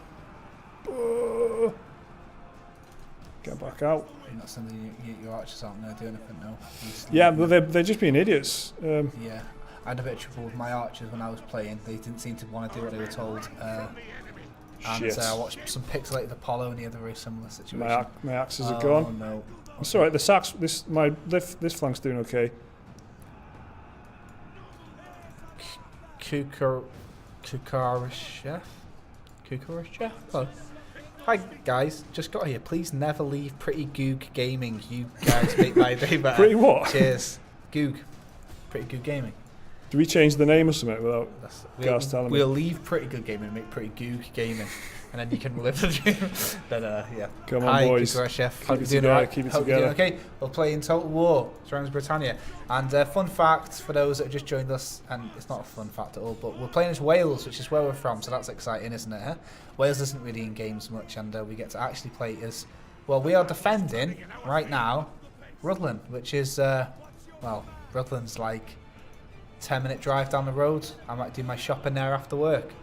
Get back out. You're not sending your archers out there, do anything, no? Yeah, but they're just being idiots. Yeah. I had a bit of trouble with my archers when I was playing. They didn't seem to want to do what they were told. And I watched some Pixelated Apollo and he had a very similar situation. My axes are gone. Oh no. It's alright, the Sax, this flank's doing okay. Kukarishef? Hello. Hi guys, just got here. Please never leave Pretty Goog Gaming. You guys make my day better. Pretty what? Cheers. Goog. Pretty Goog Gaming. Do we change the name or something without guys telling me? We'll leave Pretty Good Gaming and make Pretty Goog Gaming. And then you can live the dream. But yeah. Come on, boys. Hi, Chef. Keep Hope it you're doing together, alright. keep it Hope you're together. doing okay. We'll play in Total War surrounds Britannia. And fun fact for those that have just joined us, and it's not a fun fact at all, but we're playing as Wales, which is where we're from, so that's exciting, isn't it? Huh? Wales isn't really in games much, and we get to actually play as well. We are defending right now Rutland, which is Rutland's like 10-minute drive down the road. I might do my shopping there after work.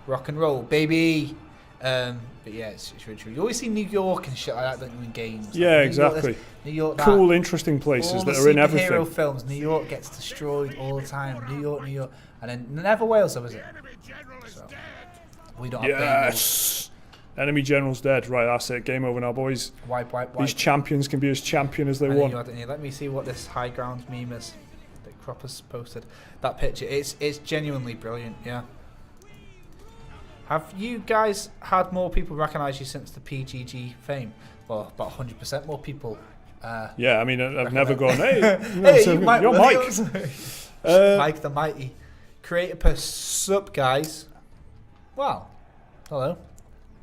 Rock and roll, baby. But yeah, it's really true. You always see New York and shit like that, don't you, in games? Yeah, like exactly. New York, that, Cool, interesting places all that the are in superhero everything. films, New York gets destroyed all the time. New York. And then never Wales, though, is it? So, we don't have Yes! Enemy general's dead. Right, that's it. Game over now, boys. Wipe. These champions can be as champion as they I know want. you had it in here. Let me see what this high ground meme is that Cropper's posted. That picture, it's genuinely brilliant, yeah. Have you guys had more people recognise you since the PGG fame? Well, about 100% more people. Yeah, I mean, I've never gone, hey, Hey, Mike you're Mike. Mike the Mighty. Creator per sup, guys. Well, hello.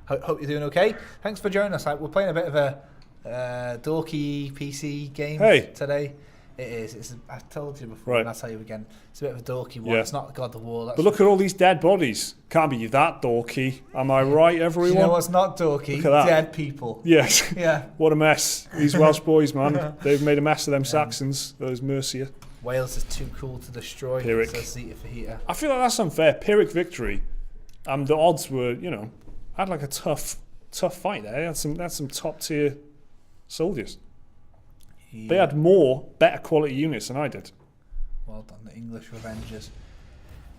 Hope you're doing okay. Thanks for joining us. We're playing a bit of a dorky PC game today. It is. I've told you before, and I'll tell you again. It's a bit of a dorky one. Yeah. It's not God of War. But look at all these dead bodies. Can't be that dorky. Am I right, everyone? You know what's not dorky? Look at that. Dead people. Yes. Yeah. What a mess. These Welsh boys, man. They've made a mess of them Saxons, those Mercia. Wales is too cool to destroy. Pyrrhic. Says Zeta for Heater. I feel like that's unfair. Pyrrhic victory. The odds were, had like a tough fight there. They had some top tier soldiers. Yeah. They had better quality units than I did. Well done, the English Revengers.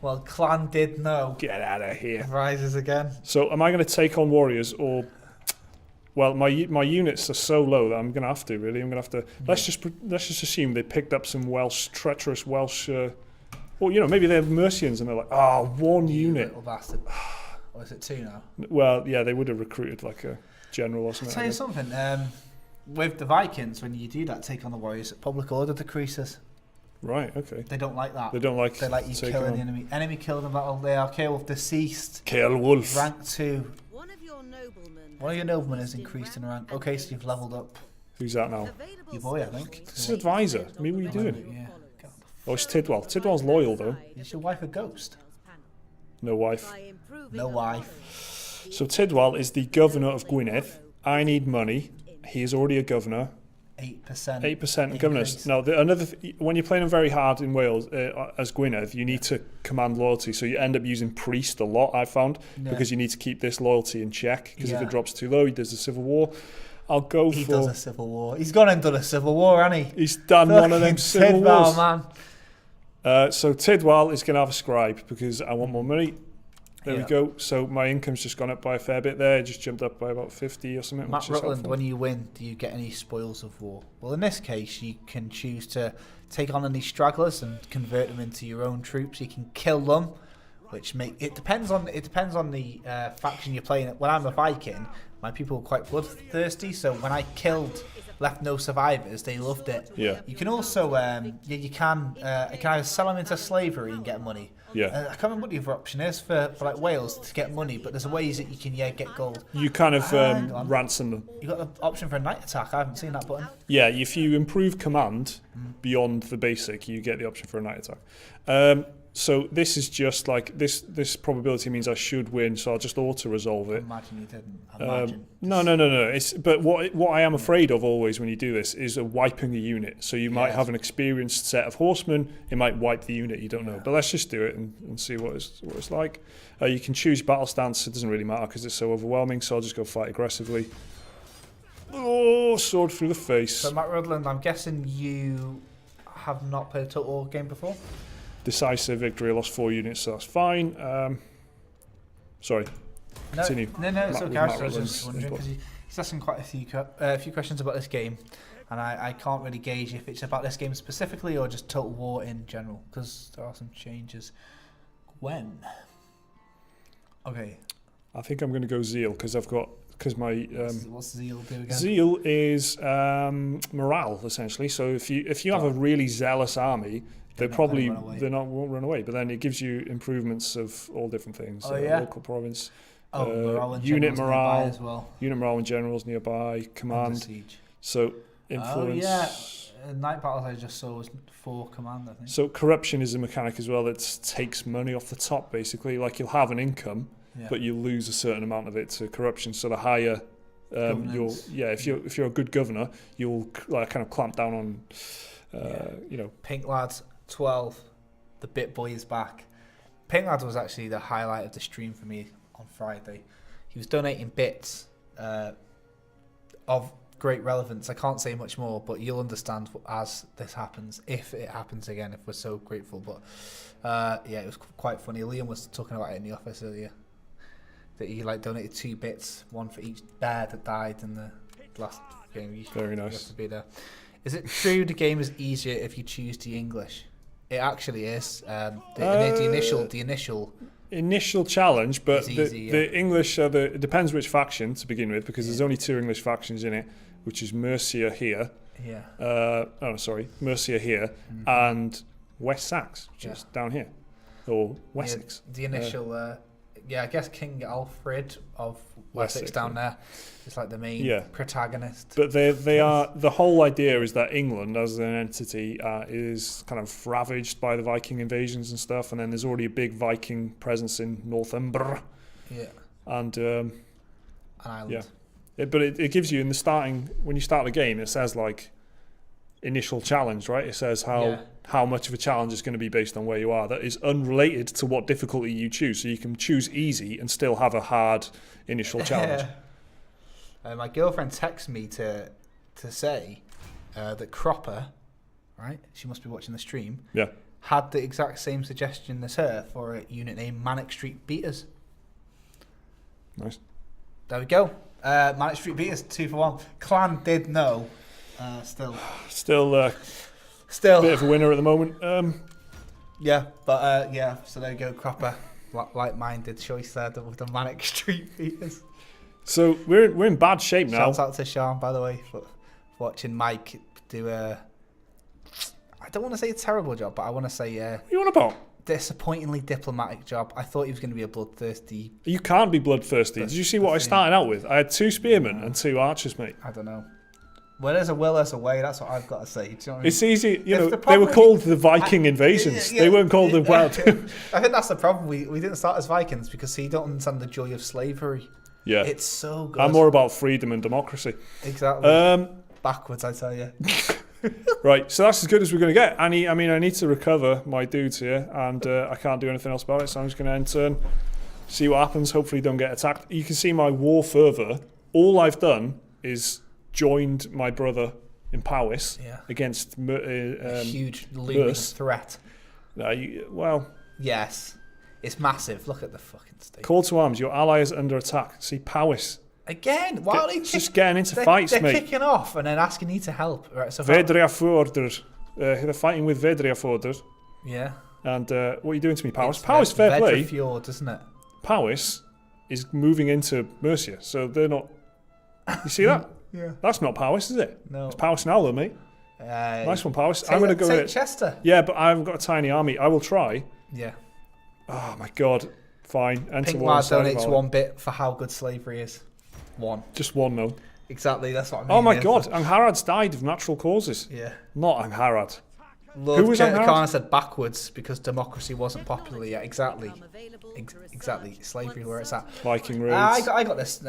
Well, Clan did know. Get out of here. Rises again. So, am I going to take on warriors or? Well, my units are so low that I'm going to have to. Really, I'm going to have to. Let's just assume they picked up some treacherous Welsh. Well, maybe they're Mercians and they're like, one unit. Little bastard. Or is it two now? Well, yeah, they would have recruited like a general or something. I'll tell you something. With the Vikings, when you do that, take on the warriors, public order decreases. Right, okay. They don't like that. They don't like They like you taking killing on- the enemy. Enemy killed in battle. They are killed with deceased. Kill wolf. Rank 2. One of your noblemen. One of your noblemen is increased in rank. Okay, so you've leveled up. Who's that now? Your boy, I think. This is advisor. I mean, what are you doing? Yeah. God. Oh, it's Tidwell. Tidwell's loyal, though. Is your wife a ghost? No wife. No wife. So Tidwell is the governor of Gwynedd. I need money. He is already a governor. 8%. 8% governors. Now, when you're playing them very hard in Wales as Gwynedd, you need to command loyalty. So you end up using priest a lot, I found, because you need to keep this loyalty in check. Because if it drops too low, there's a civil war. I'll go He for... does a civil war. He's gone and done a civil war, hasn't he? He's done one of them civil wars. Man. So Tidwell is going to have a scribe because I want more money. There we go. So my income's just gone up by a fair bit there. It just jumped up by about 50 or something. Matt Rutland, when you win, do you get any spoils of war? Well, in this case, you can choose to take on any stragglers and convert them into your own troops. You can kill them, which it depends on the faction you're playing. When I'm a Viking, my people were quite bloodthirsty, so when I left no survivors, they loved it. Yeah. You can also you can either sell them into slavery and get money. Yeah. I can't remember what the other option is for like Wales to get money, but there's ways that you can get gold. You kind of ransom them. You got the option for a night attack. I haven't seen that button. Yeah, if you improve command beyond the basic, you get the option for a night attack. So this is just like this probability means I should win, so I'll just auto resolve it. Imagine you didn't. Imagine. No. But what I am afraid of always when you do this is wiping a unit. So you might have an experienced set of horsemen. It might wipe the unit. You don't know. But let's just do it and see what it's like. You can choose battle stance. It doesn't really matter because it's so overwhelming. So I'll just go fight aggressively. Oh, sword through the face. So Matt Rutland, I'm guessing you have not played a Total War game before. Decisive victory. I lost 4 units, so that's fine. Sorry. Continue. No, it's okay. I was just Rutland's wondering because he's asking quite a few questions about this game, and I can't really gauge if it's about this game specifically or just Total War in general because there are some changes. When? Okay. I think I'm going to go zeal because my what's Zeal do again? zeal is morale essentially. So if you have a really zealous army, they won't run away. But then it gives you improvements of all different things. Local province. Morale and unit morale as well. Unit morale and generals nearby. Command. Siege. So influence. Oh yeah. Night battles I just saw was 4 command. I think. So corruption is a mechanic as well that takes money off the top. Basically, like you'll have an income. Yeah. But you lose a certain amount of it to corruption. So the higher if you're a good governor, you'll kind of clamp down on Pink Lads 12, the Bit Boy is back. Pink Lads was actually the highlight of the stream for me on Friday. He was donating bits of great relevance. I can't say much more, but you'll understand as this happens, if it happens again, if we're so grateful. But it was quite funny. Liam was talking about it in the office earlier. That he donated 2 bits, one for each bear that died in the last game. Very nice. You have to be there. Is it true the game is easier if you choose the English? It actually is. The initial challenge, but easy, the English are it depends which faction to begin with because there's only 2 English factions in it, which is Mercia here. Yeah. Mercia here and West Sax, which is down here, or Wessex. The initial. I guess King Alfred of Wessex down there is like the main protagonist. But they are the whole idea is that England as an entity is kind of ravaged by the Viking invasions and stuff, and then there's already a big Viking presence in Northumbria. Yeah. And an island. Yeah. But it gives you in the starting when you start the game. It says initial challenge, right? It says how much of a challenge is going to be based on where you are. That is unrelated to what difficulty you choose. So you can choose easy and still have a hard initial challenge. My girlfriend texted me to say that Cropper, right? She must be watching the stream. Yeah. Had the exact same suggestion as her for a unit named Manic Street Beaters. Nice. There we go. Manic Street Beaters 2 for 1. Clan did know. Still a bit of a winner at the moment. So there you go, Cropper. Like-minded choice there with the Manic Street Beaters. So we're in bad shape now. Shout out to Sean, by the way, for watching Mike do I don't want to say a terrible job, but I want to say What are you on about? disappointingly diplomatic job. I thought he was going to be a bloodthirsty. You can't be bloodthirsty. Did you see what I started out with? I had 2 spearmen and 2 archers, mate. I don't know. Where there's a will, there's a way. That's what I've got to say. Do you know what I mean? It's easy, you If know. the They were problem- called the Viking invasions. Yeah, They weren't called the Wild. I think that's the problem. We didn't start as Vikings because he don't understand the joy of slavery. Yeah, It's so good. I'm more about freedom and democracy. Exactly. Backwards, I tell you. Right, so that's as good as we're going to get. I need to recover my dudes here, and I can't do anything else about it. So I'm just going to end turn, see what happens. Hopefully, don't get attacked. You can see my war fervor. All I've done is joined my brother in Powys against A huge looming Merce. threat. Well, Yes. It's massive. Look at the fucking state. call to arms. Your ally is under attack. See Powys. Again, why are they Just getting into they're, fights, they're mate. kicking off and then asking you to help. Right, so Vedria Forder. They're fighting with Vedria Forder. yeah. And what are you doing to me, Powys? It's Powys, fair play. Fjord, isn't it? Powys is moving into Mercia, so they're not. You see that? Yeah. That's not Powys, is it? No. It's Powys now, though, mate. Nice one, Powys. I'm going to go take in. Chester. Yeah, but I haven't got a tiny army. I will try. Yeah. Oh my god. Fine. Enter Pink war Lad inside of donates Ireland. 1 bit for how good slavery is. 1. Just 1, though. Exactly, that's what I mean. Oh my yeah. god. Angharad's died of natural causes. Yeah. Not Angharad. Lord Who was Angharad? Khan said backwards because democracy wasn't popular yet. Exactly. Exactly. Slavery where it's at. Viking raids. I got this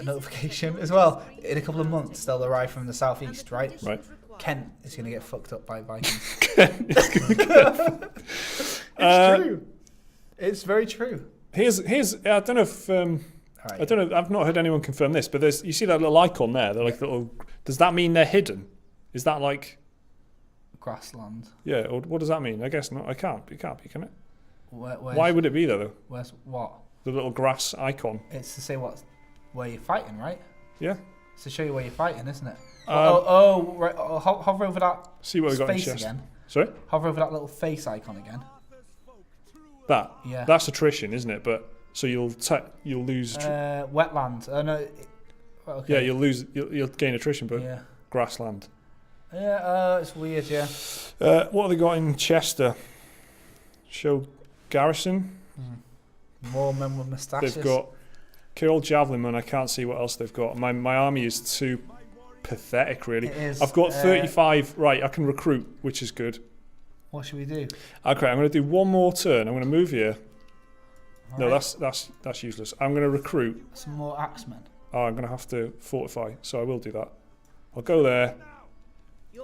notification as well. In a couple of months, they'll arrive from the southeast, right? Right. Kent is going to get fucked up by Vikings. It's True. It's very true. Here's. I don't know if. Right. I don't know. I've not heard anyone confirm this, but you see that little icon there. They're like little. Does that mean they're hidden? Is that like? Grassland. Yeah. Or what does that mean? I guess not. It can't be, can it? Why Would it be there though? Where's what? The little grass icon. It's to say where you're fighting, right? Yeah. It's to show you where you're fighting, isn't it? Um, Hover over that See what we got in face chest. again. Sorry. Hover over that little face icon again. That. Yeah. That's attrition, isn't it? But so you'll lose. Wetland. Okay. Yeah, you'll gain attrition, but Yeah. grassland. Yeah. It's weird. Yeah. What have they got in Chester? Show garrison. More men with moustaches. They've got Kirill Javelin, I can't see what else they've got. My army is too pathetic, really. It is, I've got 35. Right, I can recruit, which is good. What should we do? Okay, I'm going to do one more turn. I'm going to move here. No, Alright. that's useless. I'm going to recruit. Some more axemen. Oh, I'm going to have to fortify, so I will do that. I'll go there.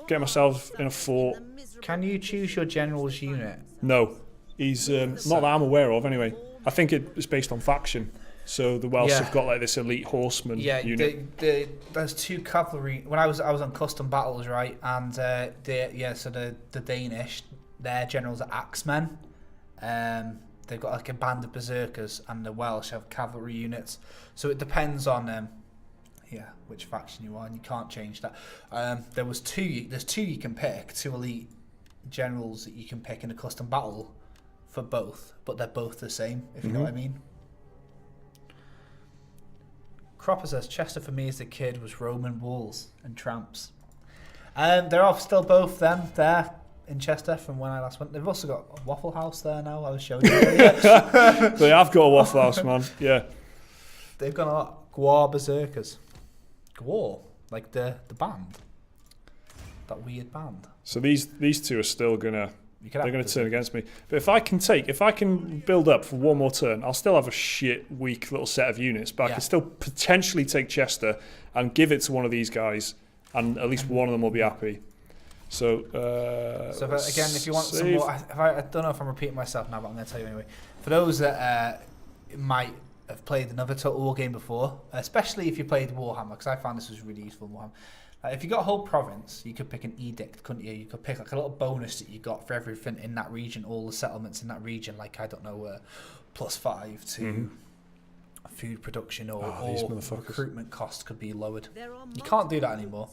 Get myself in a fort. Can you choose your general's unit? No, he's not that I'm aware of. Anyway, I think it's based on faction. So the Welsh Yeah. have got like this elite horseman unit. There's 2 cavalry. When I was on custom battles, right, and so the Danish, their generals are axemen. They've got like a band of berserkers, and the Welsh have cavalry units. So it depends on which faction you are, and you can't change that. There's 2 you can pick, 2 elite generals that you can pick in a custom battle for both, but they're both the same, if you know what I mean. Cropper says Chester for me as a kid was Roman walls and tramps. They're off still both them there in Chester from when I last went. They've also got a Waffle House there now. I was showing you earlier. They have got a Waffle House, man. Yeah. They've got a lot. Gwar Berserkers. Gwar, like the band. That weird band. So these 2 are still gonna They're gonna turn against me. But if I can build up for one more turn, I'll still have a shit weak little set of units, but I can still potentially take Chester and give it to one of these guys, and at least one of them will be happy. So if you want some more, I don't know if I'm repeating myself now, but I'm going to tell you anyway. For those that might have played another Total War game before, especially if you played Warhammer, because I found this was really useful in Warhammer. If you got a whole province, you could pick an edict, couldn't you? You could pick like a little bonus that you got for everything in that region, all the settlements in that region, like, I don't know, +5 to food production or recruitment costs could be lowered. You can't do that anymore.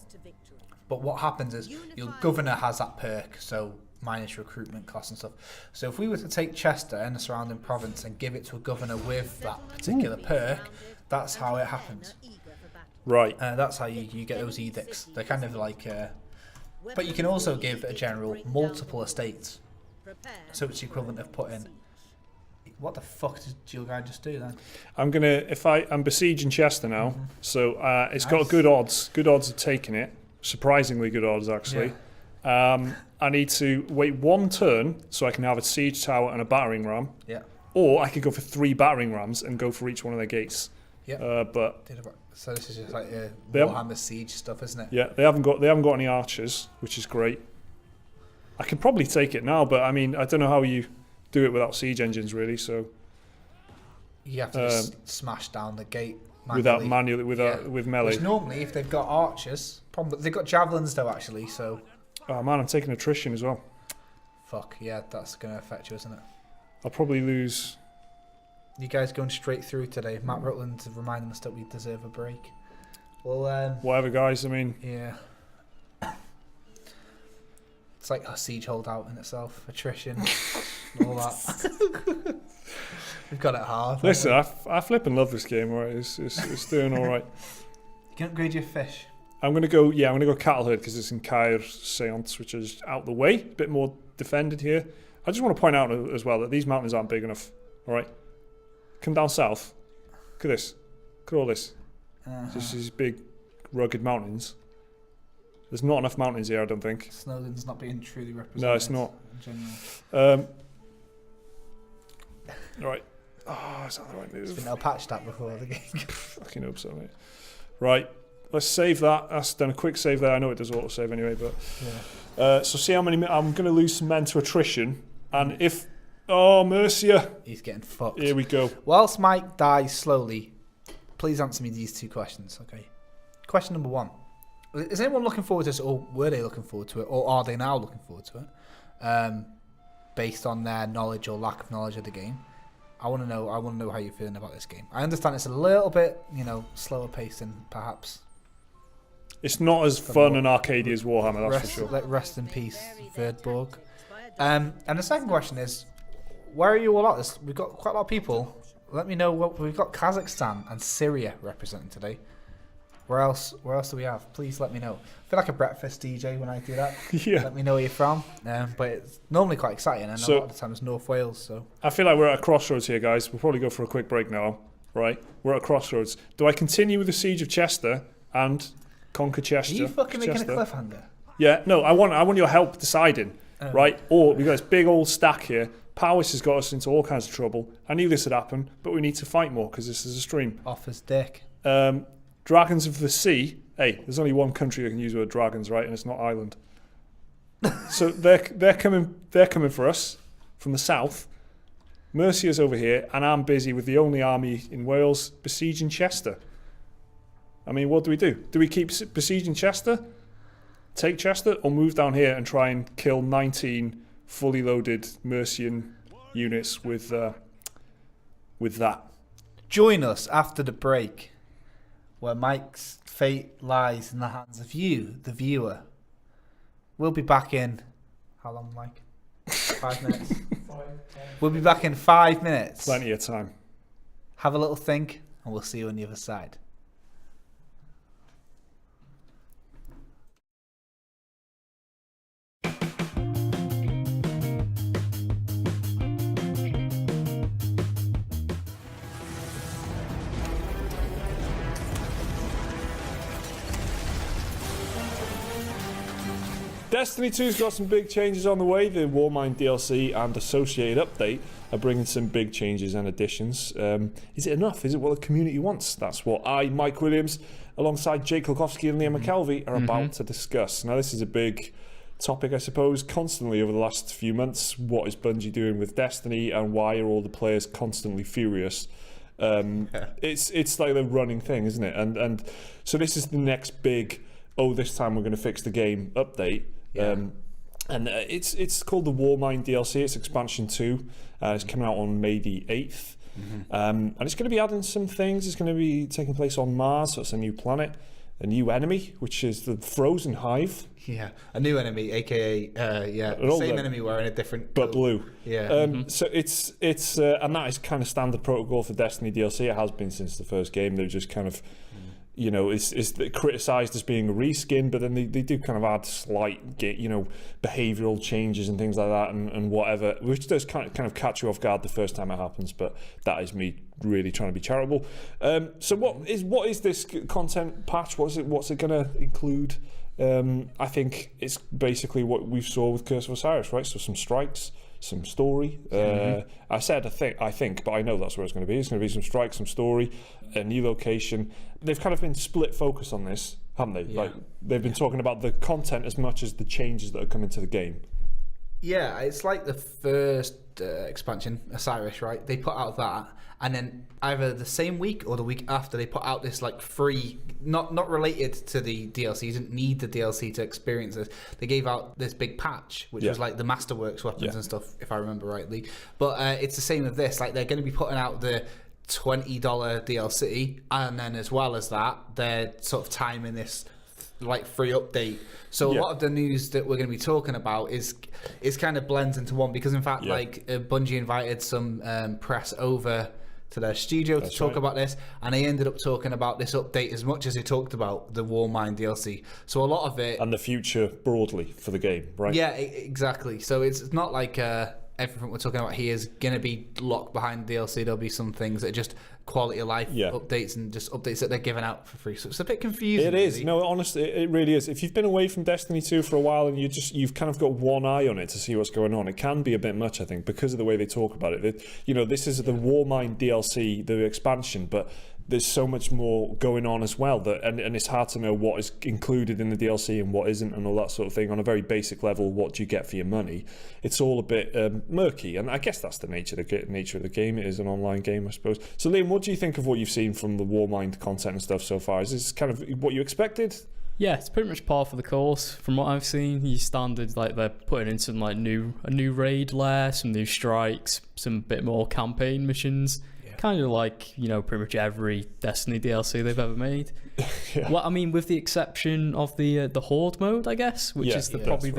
But what happens is your governor has that perk, so minus recruitment costs and stuff. So if we were to take Chester and the surrounding province and give it to a governor with that particular perk, that's how it happens. Right. That's how you get those edicts. They're kind of like But you can also give a general multiple estates. Prepare. So it's the equivalent of putting... What the fuck did your guy just do then? I'm besieging Chester now, so it's got Nice. good odds of taking it. Surprisingly good odds, actually. I need to wait one turn so I can have a siege tower and a battering ram. Yeah. Or I could go for 3 battering rams and go for each one of their gates. Yeah. But So this is just like They have- Warhammer Siege stuff, isn't it? yeah, they haven't got any archers, which is great. I can probably take it now, but I mean, I don't know how you do it without siege engines, really. So You have to just smash down the gate with melee. Which normally, if they've got archers, they've got javelins though actually. So Oh man, I'm taking attrition as well. fuck yeah, that's going to affect you, isn't it? I'll probably lose. You guys going straight through today. Matt Rutland reminding us that we deserve a break. Well, Whatever, guys. I mean, yeah. It's like a siege holdout in itself, attrition, all that. We've got it hard. listen, I flip and love this game. All right, it's doing all right. You can upgrade your fish. I'm gonna go cattle herd because it's in Caer Seance, which is out the way, a bit more defended here. I just want to point out as well that these mountains aren't big enough. All right, come down south. Look at this. Look at all this. Just these big, rugged mountains. There's not enough mountains here, I don't think. Snowden's not being truly represented. No, it's not. In general. All right. Oh, is that the right It's move? been no patched that before the game. Fucking hope so, mate. Right. Let's save that. That's done a quick save there. I know it does autosave anyway, but Yeah. so see how many. I'm going to lose some men to attrition, and if Mercia, He's getting fucked. here we go. Whilst Mike dies slowly, please answer me these 2 questions, okay? Question number 1. Is anyone looking forward to this, or were they looking forward to it, or are they now looking forward to it? Based on their knowledge or lack of knowledge of the game. I want to know how you're feeling about this game. I understand it's a little bit, slower paced than perhaps. It's not as fun and arcadey as Warhammer, that's for sure. Rest in peace, Verdborg. And the second question is, where are you all at this? We've got quite a lot of people. Let me know we've got Kazakhstan and Syria representing today. Where else do we have? Please let me know. I feel like a breakfast DJ when I do that. Yeah. Let me know where you're from. But it's normally quite exciting, and a lot of the time it's North Wales. So I feel like we're at a crossroads here, guys. We'll probably go for a quick break now, right? We're at a crossroads. Do I continue with the siege of Chester and conquer Chester? are you fucking making Chester? a cliffhanger? Yeah, no, I want your help deciding, right? Or we've got this big old stack here. Powis has got us into all kinds of trouble. I knew this would happen, but we need to fight more because this is a stream. Offers dick. Dragons of the Sea. Hey, there's only one country that can use the word dragons, right? And it's not Ireland. So they're coming for us from the south. Mercia's over here, and I'm busy with the only army in Wales besieging Chester. I mean, what do we do? Do we keep besieging Chester, take Chester, or move down here and try and kill 19 fully loaded Mercian units with that? Join us after the break, where Mike's fate lies in the hands of you, the viewer. We'll be back in... How long, Mike? 5 minutes? We'll be back in 5 minutes. Plenty of time. Have a little think, and we'll see you on the other side. Destiny 2's got some big changes on the way. The Warmind DLC and associated update are bringing some big changes and additions. Is it enough? Is it what the community wants? That's what I, Mike Williams, alongside Jake Kulkowski and Liam McKelvey, are about to discuss. Now, this is a big topic, I suppose, constantly over the last few months. What is Bungie doing with Destiny, and why are all the players constantly furious? It's like the running thing, isn't it? And so this is the next big, this time we're going to fix the game update. It's called the Warmind DLC. It's expansion 2. It's coming out on May the 8th. And it's going to be adding some things. It's going to be taking place on Mars, so it's a new planet, a new enemy, which is the Frozen Hive. Yeah, a new enemy, aka the same enemy wearing a different but blue. Yeah. So it's and that is kind of standard protocol for Destiny DLC. It has been since the first game. They've just kind of you know, is criticised as being a reskin, but then they do kind of add slight, you know, behavioural changes and things like that, and whatever, which does kind of catch you off guard the first time it happens. But that is me really trying to be charitable. So what is this content patch? What's it going to include? I think it's basically what we saw with Curse of Osiris, right? So some strikes, some story. I said I think, but I know that's where it's going to be. It's going to be some strikes, some story, a new location. They've kind of been split focus on this, haven't they? Yeah. Like they've been talking about the content as much as the changes that are coming to the game. Yeah, it's like the first expansion, Osiris, right? They put out that, and then either the same week or the week after, they put out this like free, not related to the DLC. You didn't need the DLC to experience this. They gave out this big patch, which was like the Masterworks weapons and stuff, if I remember rightly. But it's the same with this. Like they're going to be putting out the $20 DLC, and then as well as that, they're sort of timing this like free update. So a lot of the news that we're going to be talking about is kind of blends into one, because in fact like Bungie invited some press over to their studio to talk about this, and they ended up talking about this update as much as they talked about the Warmind DLC. So a lot of it, and the future broadly for the game, right? Yeah, exactly. So it's not like everything we're talking about here is going to be locked behind DLC. There'll be some things that are just quality of life updates, and just updates that they're giving out for free. So it's a bit confusing. It is. Really. No, honestly, it really is. If you've been away from Destiny 2 for a while and you've kind of got one eye on it to see what's going on, it can be a bit much, I think, because of the way they talk about it. You know, this is the Warmind DLC, the expansion, but there's so much more going on as well, and it's hard to know what is included in the DLC and what isn't, and all that sort of thing. On a very basic level, what do you get for your money? It's all a bit murky, and I guess that's the nature of the game. It is an online game, I suppose. So Liam, what do you think of what you've seen from the Warmind content and stuff so far? Is this kind of what you expected? Yeah, it's pretty much par for the course from what I've seen. You standard, like they're putting in some like a new raid lair, some new strikes, some bit more campaign missions. Kind of like, you know, pretty much every Destiny DLC they've ever made. Well, I mean, with the exception of the Horde mode, I guess, which is probably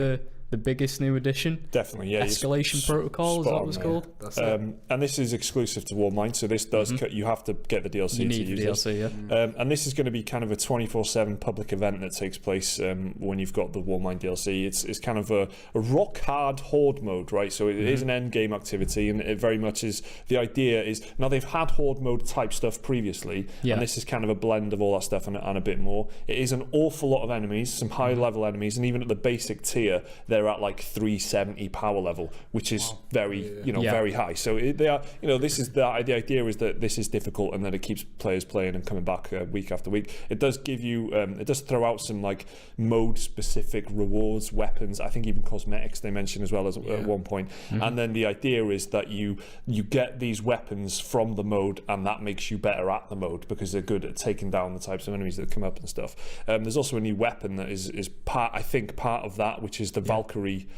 the biggest new addition. Definitely, yeah. Escalation Protocol, is that what it's called? That's and this is exclusive to Warmind, so this does you have to get the DLC you to need use the DLC, this. And this is going to be kind of a 24/7 public event that takes place when you've got the Warmind DLC. It's kind of a rock hard Horde mode, right? So it is an end game activity, and it very much is. The idea is, now they've had Horde mode type stuff previously, and this is kind of a blend of all that stuff and a bit more. It is an awful lot of enemies, some high level enemies, and even at the basic tier, they're at like 370 power level, which is very high. So they are, you know, this is the idea is that this is difficult, and that it keeps players playing and coming back week after week. It does give you, it does throw out some like mode specific rewards, weapons, I think even cosmetics they mention as well as at one point. And then the idea is that you get these weapons from the mode, and that makes you better at the mode because they're good at taking down the types of enemies that come up and stuff. There's also a new weapon that is part of that, which is the Valkyrie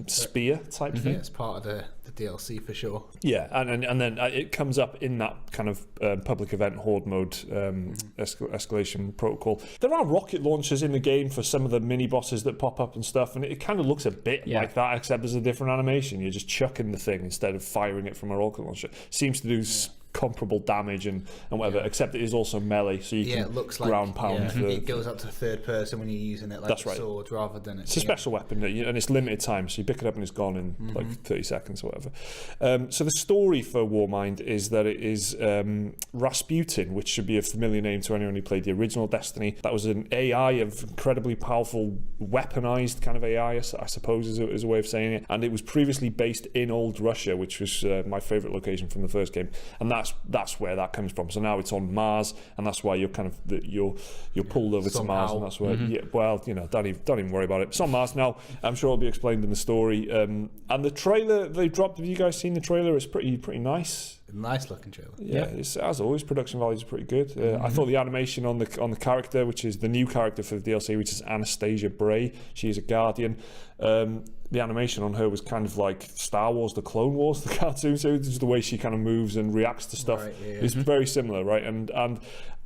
spear type thing. Yeah, it's part of the DLC for sure. Yeah, and then it comes up in that kind of public event Horde mode escalation protocol. There are rocket launchers in the game for some of the mini bosses that pop up and stuff, and it kind of looks a bit like that, except there's a different animation. You're just chucking the thing instead of firing it from a rocket launcher. Seems to do comparable damage and whatever, except it is also melee, so you can it looks ground pound. It goes up to third person when you're using it like a sword rather than it's a special weapon, and it's limited time, so you pick it up and it's gone in like 30 seconds or whatever. So the story for Warmind is that it is Rasputin, which should be a familiar name to anyone who played the original Destiny. That was an AI of incredibly powerful, weaponized kind of AI, I suppose is a way of saying it, and it was previously based in old Russia, which was my favorite location from the first game, and that's where that comes from. So now it's on Mars, and that's why you're kind of you're pulled over to Mars, and that's where don't even worry about it. It's on Mars now. I'm sure it'll be explained in the story. And the trailer they dropped, have you guys seen the trailer? It's pretty nice. Nice looking trailer. Yeah, it's, as always, production values are pretty good. I thought the animation on the character, which is the new character for the DLC, which is Anastasia Bray. She is a Guardian. The animation on her was kind of like Star Wars, the Clone Wars, the cartoon. So just the way she kind of moves and reacts to stuff is very similar, right? And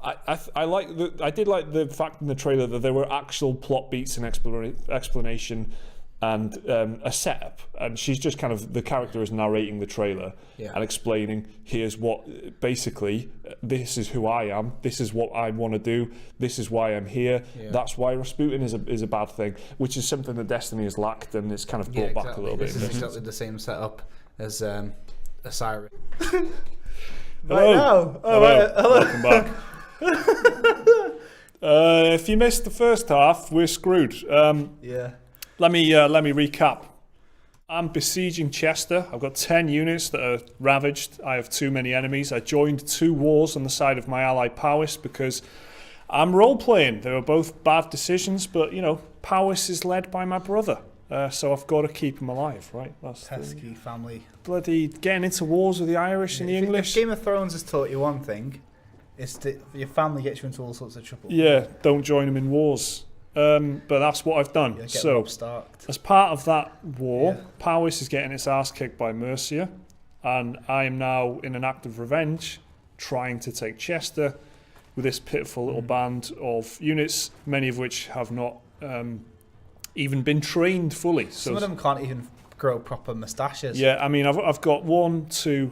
I did like the fact in the trailer that there were actual plot beats and explanation and a setup, and she's just kind of, the character is narrating the trailer and explaining, here's what, basically, this is who I am, this is what I want to do, this is why I'm here, that's why Rasputin is a bad thing, which is something that Destiny has lacked, and it's kind of brought back a little bit. This is exactly the same setup as Osiris. Hello. Hello. Welcome back. If you missed the first half, we're screwed. Let me recap. I'm besieging Chester. I've got 10 units that are ravaged. I have too many enemies. I joined 2 wars on the side of my ally Powys because I'm role-playing. They were both bad decisions, but, you know, Powys is led by my brother. So I've got to keep him alive, right? That's pesky family. Bloody getting into wars with the Irish and the English. If Game of Thrones has taught you one thing, it's that your family gets you into all sorts of trouble. Yeah, don't join them in wars. But that's what I've done. So, as part of that war, Powys is getting its ass kicked by Mercia, and I am now, in an act of revenge, trying to take Chester with this pitiful little band of units, many of which have not even been trained fully. Some of them can't even grow proper moustaches. Yeah, I mean, I've got two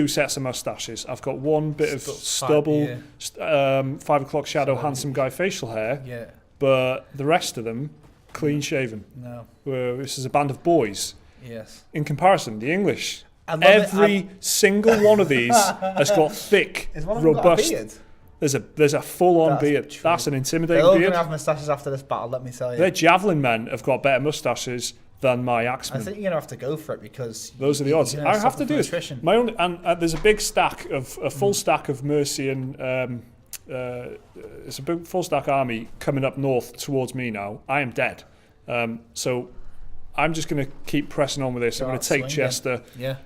sets of moustaches. I've got one bit of stubble, 5 o'clock shadow, handsome guy facial hair. Yeah. But the rest of them, clean shaven. No. This is a band of boys. Yes. In comparison, the English, every single one of these has got thick, robust. There's a full-on beard. True. That's an intimidating They're all beard. going to have moustaches after this battle, let me tell you. Their javelin men have got better moustaches than my axemen. I think you're going to have to go for it because those are the odds. I have to do this. Attrition. My own, and there's a big stack of a full stack of Mercian. It's a big full stack army coming up north towards me now. I am dead. So I'm just going to keep pressing on with this. I'm going to take Chester,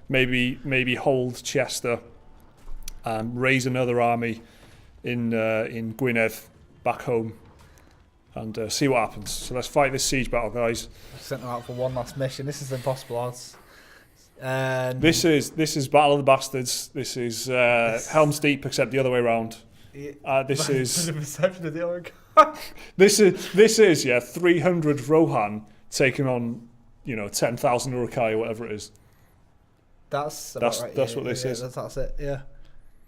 maybe hold Chester, raise another army in Gwynedd back home, and see what happens. So let's fight this siege battle, guys. I sent them out for one last mission. This is impossible odds. This is Battle of the Bastards. This is Helm's Deep, except the other way around. This is the perception of the other this is 300 Rohan taking on 10,000 Uruk-hai or whatever it is. That's right. That's what this is. That's it. Yeah.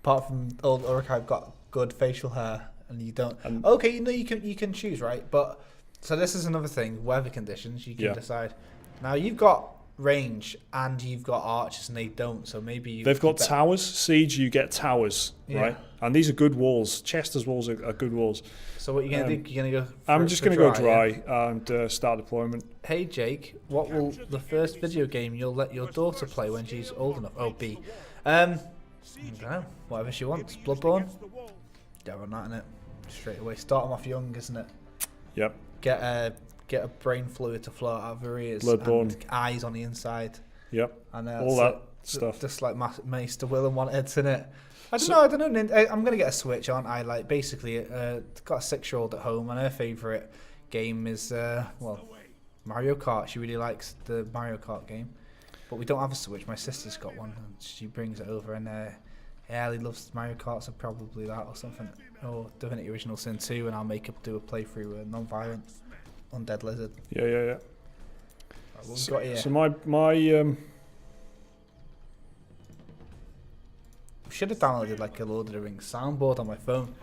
Apart from old Uruk-hai have got good facial hair, and you don't. You can choose, right? But so this is another thing. Weather conditions, you can decide. Now you've got range and you've got archers, and they don't. So maybe they've got towers. Siege, you get towers, right? And these are good walls. Chester's walls are good walls. So what are you gonna do? You're gonna go. I'm just gonna go dry and start deployment. Hey Jake, what will the first video game you'll let your daughter play when she's old enough? Oh, be. I don't know. Whatever she wants. Bloodborne. Get on that, innit? Straight away. Start them off young, isn't it? Yep. Get a brain fluid to flow out of her ears. Bloodborne. And eyes on the inside. Yep. And all that stuff. Just like Maester Willem wanted, isn't it? I don't know. I'm gonna get a Switch, aren't I? Like basically, got a 6-year-old at home, and her favourite game is Mario Kart. She really likes the Mario Kart game, but we don't have a Switch. My sister's got one, and she brings it over, and Ellie loves Mario Kart, so probably that or something, or Divinity Original Sin 2, and I'll do a playthrough with non-violent Undead Lizard. Yeah. Right, what we got here? So my should have downloaded like a Lord of the Rings soundboard on my phone.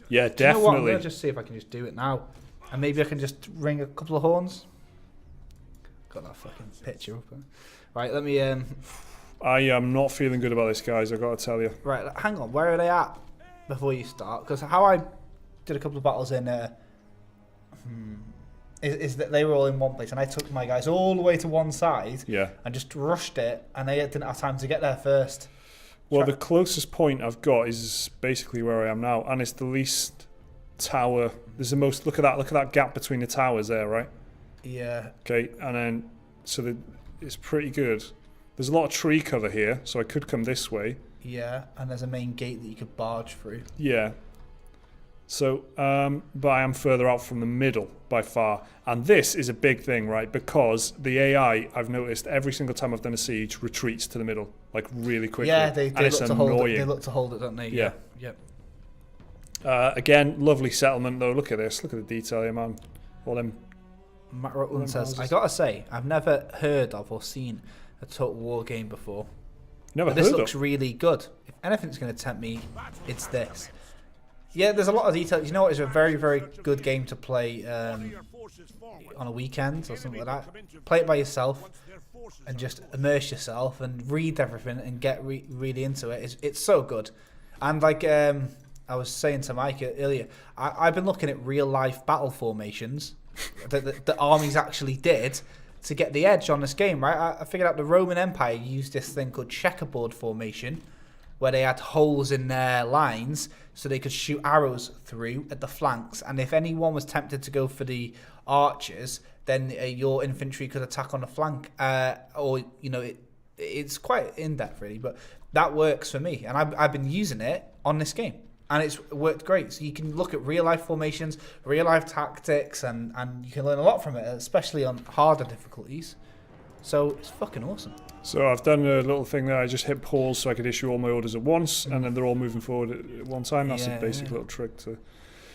Yeah, Do you know what? I'm definitely. gonna just see if I can just do it now, and maybe I can just ring a couple of horns. Got that fucking picture up. Right, let me. I am not feeling good about this, guys. I've got to tell you. Right, hang on. Where are they at before you start? Because how I did a couple of battles in is that they were all in one place, and I took my guys all the way to one side. Yeah. And just rushed it, and they didn't have time to get there first. Well, the closest point I've got is basically where I am now, and it's the least tower. There's the most. Look at that gap between the towers there, right? Yeah. Okay, and then it's pretty good. There's a lot of tree cover here, so I could come this way. Yeah, and there's a main gate that you could barge through. Yeah. So, but I am further out from the middle by far, and this is a big thing, right? Because the AI, I've noticed every single time I've done a siege, retreats to the middle, like really quickly. Yeah, they look to hold it. They look to hold it, don't they? Yeah. Yep. Again, lovely settlement though. Look at this. Look at the detail here, man. All them Matt Rutland says, I gotta say, I've never heard of or seen a Total War game before. Never But heard this of. looks really good. If anything's going to tempt me, it's this. Yeah, there's a lot of detail. You know what? It's a very, very good game to play on a weekend or something like that. Play it by yourself and just immerse yourself and read everything and get really into it. It's so good. And like I was saying to Mike earlier, I've been looking at real life battle formations that the armies actually did to get the edge on this game, right? I figured out the Roman Empire used this thing called checkerboard formation, where they had holes in their lines so they could shoot arrows through at the flanks. And if anyone was tempted to go for the archers, then your infantry could attack on the flank. Or, you know, it's quite in-depth, really. But that works for me. And I've been using it on this game. And it's worked great. So you can look at real-life formations, real-life tactics, and you can learn a lot from it, especially on harder difficulties. So it's fucking awesome. So I've done a little thing there. I just hit pause so I could issue all my orders at once, and then they're all moving forward at one time. That's a basic little trick to...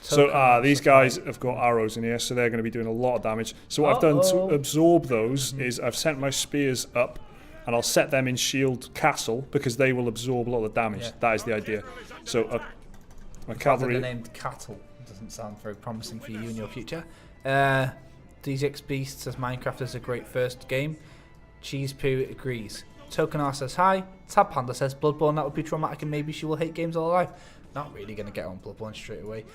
So these guys have got arrows in here, so they're going to be doing a lot of damage. So what I've done to absorb those is I've sent my spears up, and I'll set them in shield castle, because they will absorb a lot of the damage. Yeah. That is the idea. So my The cavalry... named cattle doesn't sound very promising for you in your future. DZX Beast says Minecraft is a great first game. Cheese Poo agrees. Tokenar says hi. Tab Panda says Bloodborne, that would be traumatic and maybe she will hate games all her life. Not really going to get on Bloodborne straight away.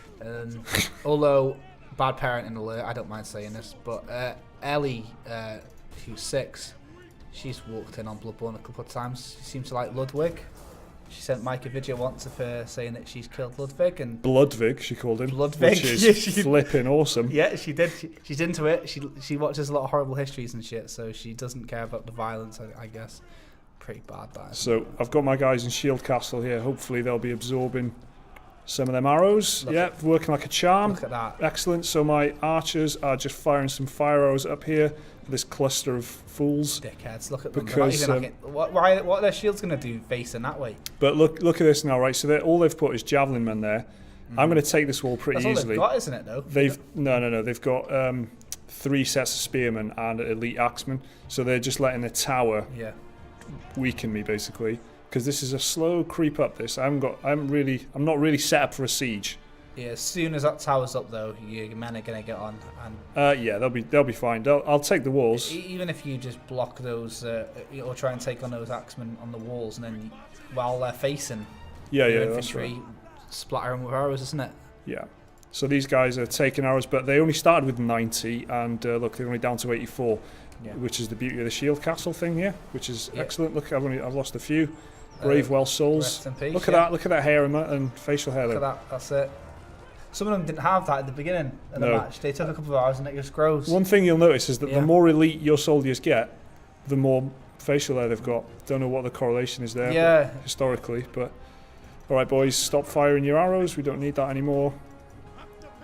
Although, bad parenting alert, I don't mind saying this, but Ellie, who's 6, she's walked in on Bloodborne a couple of times. She seems to like Ludwig. She sent Mike a video once of her saying that she's killed Ludwig and Bloodvig, she called him. Bloodvig, which is yeah, she- flipping awesome. yeah, she did. She's into it. She watches a lot of horrible histories and shit, so she doesn't care about the violence, I guess. Pretty bad, that. So I've got my guys in shield castle here. Hopefully they'll be absorbing some of them arrows. Look Working like a charm. Look at that. Excellent. So my archers are just firing some fire arrows up here. This cluster of fools. Dickheads, look at them. Because, what are their shields going to do facing that way? But look at this now, right? So all they've put is javelin men there. I'm going to take this wall pretty That's all easily. they've got, isn't it, though? No. They've got 3 sets of spearmen and elite axemen. So they're just letting the tower weaken me, basically. Because this is a slow creep up. This I'm not really set up for a siege. Yeah, as soon as that tower's up, though, your men are going to get on. And Yeah, they'll be fine. I'll take the walls. even if you just block those, or try and take on those axemen on the walls, and then while they're facing your That's right. infantry, splatter them with arrows, isn't it? Yeah. So these guys are taking arrows, but they only started with 90, and look, they're only down to 84, which is the beauty of the shield castle thing here, which is excellent. Look, I've lost a few. Brave well souls. Rest in peace, Look at that hair and facial hair. Look at that. That's it. Some of them didn't have that at the beginning of the No. match. They took a couple of hours and it just grows. One thing you'll notice is that Yeah. the more elite your soldiers get, the more facial hair they've got. Don't know what the correlation is there historically, but all right, boys, stop firing your arrows. We don't need that anymore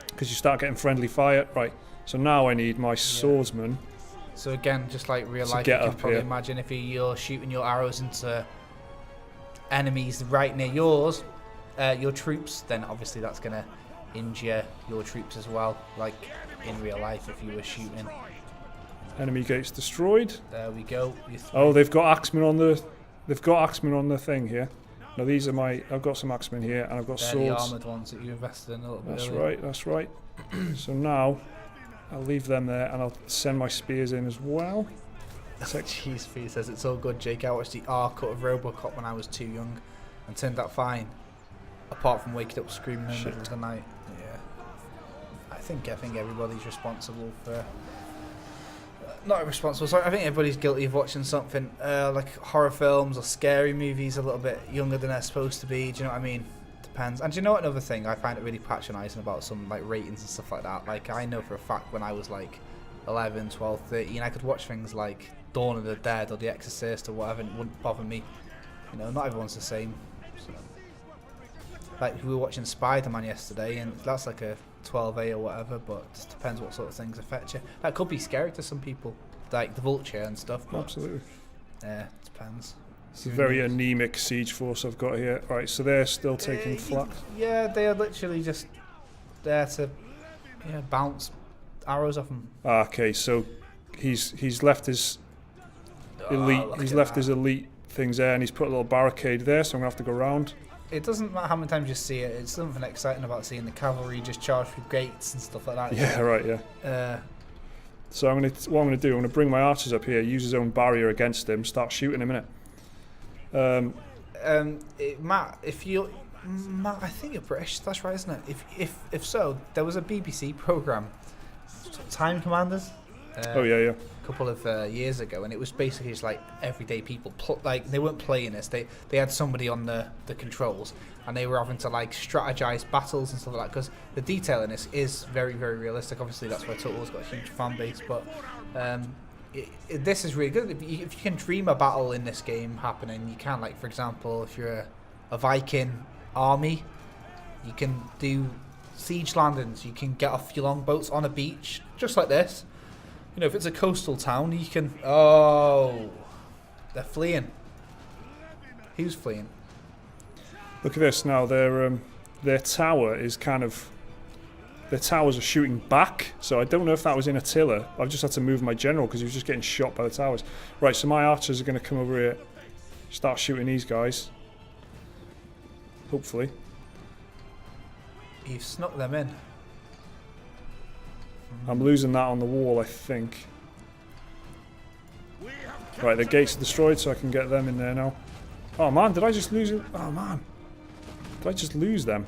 because you start getting friendly fire. Right, so now I need my swordsman. So again, just like real life, get you can up probably here. imagine if you're shooting your arrows into enemies right near yours, your troops, then obviously that's going to injure your troops as well, like in real life if you were shooting. Enemy gates destroyed. There we go. Oh, they've got axemen on the thing here. No, these are my. I've got some axemen here, and I've got They're swords. the armoured ones that you invested in a little bit That's earlier. right. That's right. So now I'll leave them there, and I'll send my spears in as well. Cheese Fee says it's all good, Jake. I watched the R-cut of Robocop when I was too young and turned out fine. Apart from waking up screaming in the middle of the night. Yeah. I think everybody's responsible for... not responsible, sorry. I think everybody's guilty of watching something like horror films or scary movies a little bit younger than they're supposed to be. Do you know what I mean? Depends. And do you know what, another thing? I find it really patronising about some like ratings and stuff like that. Like, I know for a fact when I was like 11, 12, 13, I could watch things like Dawn of the Dead or The Exorcist or whatever, and it wouldn't bother me. You know, not everyone's the same. So. Like, we were watching Spider-Man yesterday, and that's like a 12A or whatever, but it just depends what sort of things affect you. That could be scary to some people, like the Vulture and stuff. But, Absolutely. yeah, depends. It's a very anemic siege force I've got here. Right, so they're still taking flak. Yeah, they are literally just there to bounce arrows off him. Okay, so he's left his elite. look He's at left that. his elite things there, and he's put a little barricade there. So I'm gonna have to go round. It doesn't matter how many times you see it. It's something exciting about seeing the cavalry just charge through gates and stuff like that. Yeah, right. Yeah. So what I'm gonna do. I'm gonna bring my archers up here, use his own barrier against him, start shooting him in it. Matt, Matt, I think you're British. That's right, isn't it? If so, there was a BBC program, Time Commanders. Oh yeah. A couple of years ago, and it was basically just like everyday people. Like they weren't playing this. They had somebody on the controls, and they were having to like strategize battles and stuff like that. Because the detail in this is very, very realistic. Obviously, that's why Total War's got a huge fan base. But this is really good. If you can dream a battle in this game happening, you can. Like for example, if you're a Viking army, you can do siege landings. You can get off your longboats on a beach, just like this. You know, if it's a coastal town, you can... Oh, they're fleeing. Who's fleeing? Look at this now. Their tower is kind of... Their towers are shooting back, so I don't know if that was in Attila. I've just had to move my general because he was just getting shot by the towers. Right, so my archers are going to come over here, start shooting these guys. Hopefully. You've snuck them in. I'm losing that on the wall, I think. Right, the gates are destroyed, so I can get them in there now. Oh man, did I just lose it? Oh man. Did I just lose them?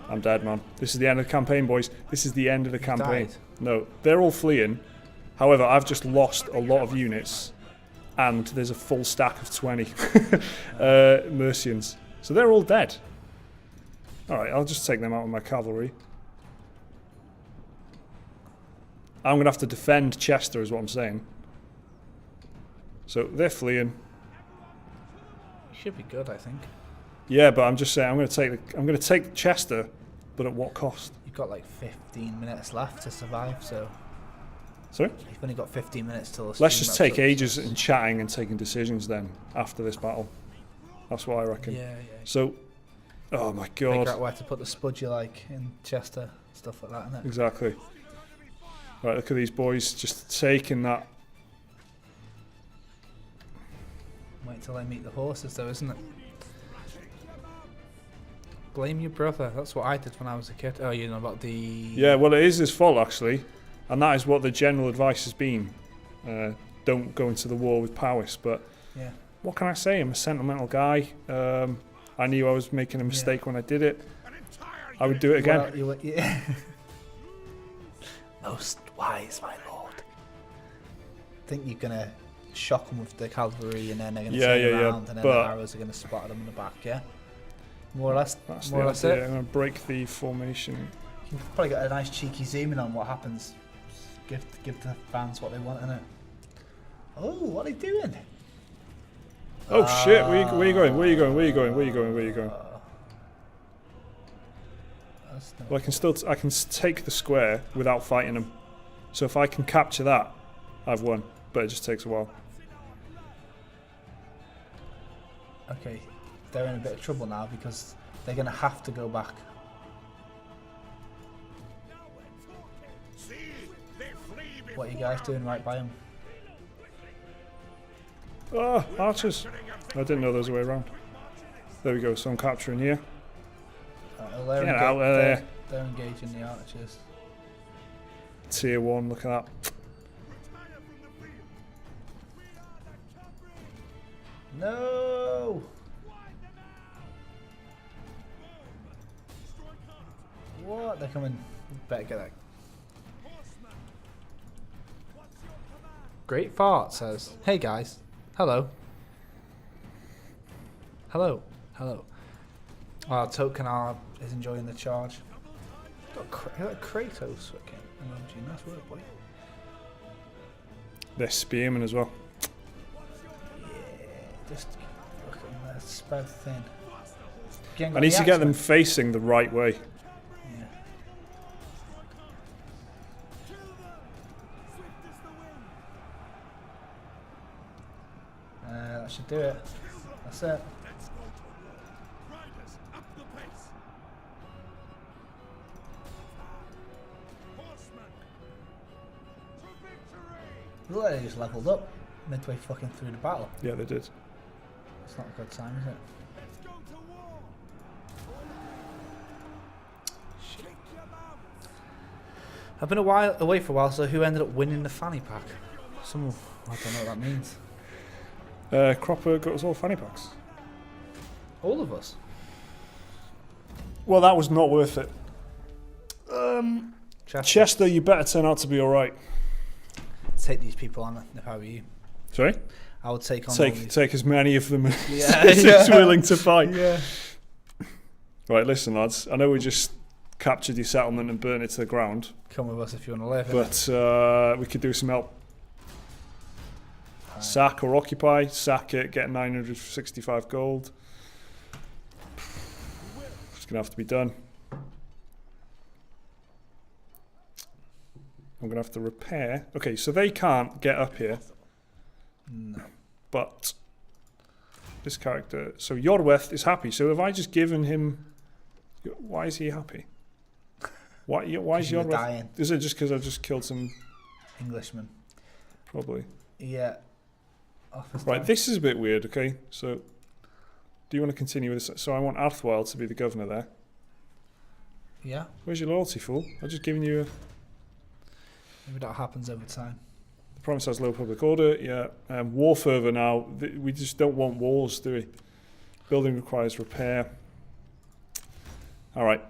I'm dead, man. This is the end of the campaign, boys. This is the end of the campaign. Died. No, they're all fleeing. However, I've just lost a lot of units, and there's a full stack of 20 Mercians. So they're all dead. Alright, I'll just take them out with my cavalry. I'm going to have to defend Chester, is what I'm saying. So they're fleeing. Should be good, I think. Yeah, but I'm just saying I'm going to take Chester, but at what cost? You've got like 15 minutes left to survive, so... Sorry? You've only got 15 minutes till... Let's just take ages in chatting and taking decisions then, after this battle. That's what I reckon. Yeah. So, oh my Figure out god. where to put the spud you like in Chester, stuff like that, innit? Exactly. Right, look at these boys just taking that. Wait till I meet the horses though, isn't it? Blame your brother. That's what I did when I was a kid. Oh, you know about the... Yeah, well it is his fault actually. And that is what the general advice has been. Don't go into the war with Powys, but Yeah. what can I say? I'm a sentimental guy. I knew I was making a mistake when I did it. I would do it again. Well, yeah. Most wise, my lord. I think you're gonna shock them with the cavalry, and then they're gonna turn around, and then the arrows are gonna spot them in the back. Yeah, more or less. That's more or the less idea. it. I'm going to break the formation. You've probably got a nice cheeky zoom in on what happens. Give the fans what they want, innit? Oh, what are they doing? Oh shit, where you going? Where you going? Where you going? Where you going? Where you going? Well, I can take the square without fighting them. So if I can capture that, I've won. But it just takes a while. Okay, they're in a bit of trouble now because they're going to have to go back. What are you guys doing right by them? Ah, archers. I didn't know there was a way around. There we go, so I'm capturing here. They're Get out of there. They're engaging the archers. Tier 1, look at that. No! What? They're coming. Better get that. Great Fart says, "Hey guys, hello, hello, hello." Tokenar is enjoying the charge. Got Kratos fucking emoji. Nice work, boy. They're spearmen as well. Yeah, just fucking spread thin. I need to get them facing the right way. That should do it. That's it. Look like they just leveled up midway fucking through the battle. Yeah, they did. It's not a good sign, is it? Let's go to war. Kick your mouth. I've been away for a while, so who ended up winning the fanny pack? Someone, I don't know what that means. Cropper got us all fanny packs. All of us. Well, that was not worth it. Chester, you better turn out to be all right. Take these people on if I were you. Sorry? I would take on all these. Take as many of them Yeah, as is yeah. willing to fight. Yeah. Right, listen, lads. I know we just captured your settlement and burnt it to the ground, Come with us if you want to live. but we could do some help. Sack or occupy. Sack it, get 965 gold. It's going to have to be done. I'm going to have to repair. Okay, so they can't get up here. No. But this character... So Yorweth is happy. So have I just given him... Why is he happy? Why is You were Yorweth... dying, Is it just because I've just killed some... Englishman. Probably. Yeah. Office Right, time. this is a bit weird, okay? So, do you want to continue with this? So I want Arthwile to be the governor there. Yeah. Where's your loyalty, fool? I've just given you... Maybe that happens over time. The province has low public order, yeah. War fervour now. We just don't want wars, do we? Building requires repair. Alright.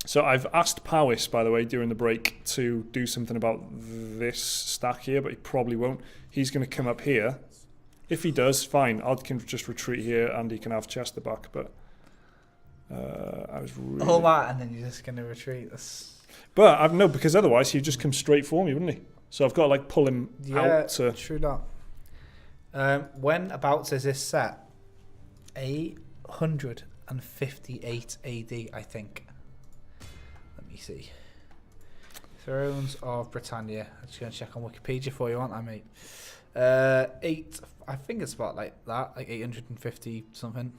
So I've asked Powis, by the way, during the break to do something about this stack here, but he probably won't. He's going to come up here. If he does, fine. I can just retreat here and he can have Chester back, but I was really... All that and then you're just going to retreat. That's... But I've no, because otherwise he'd just come straight for me, wouldn't he? So I've got to like pull him out to... true that. When about is this set? 858 AD, I think. Let me see. Thrones of Britannia. I'm just going to check on Wikipedia for you, aren't I, mate? I think it's about like that, like 850 something.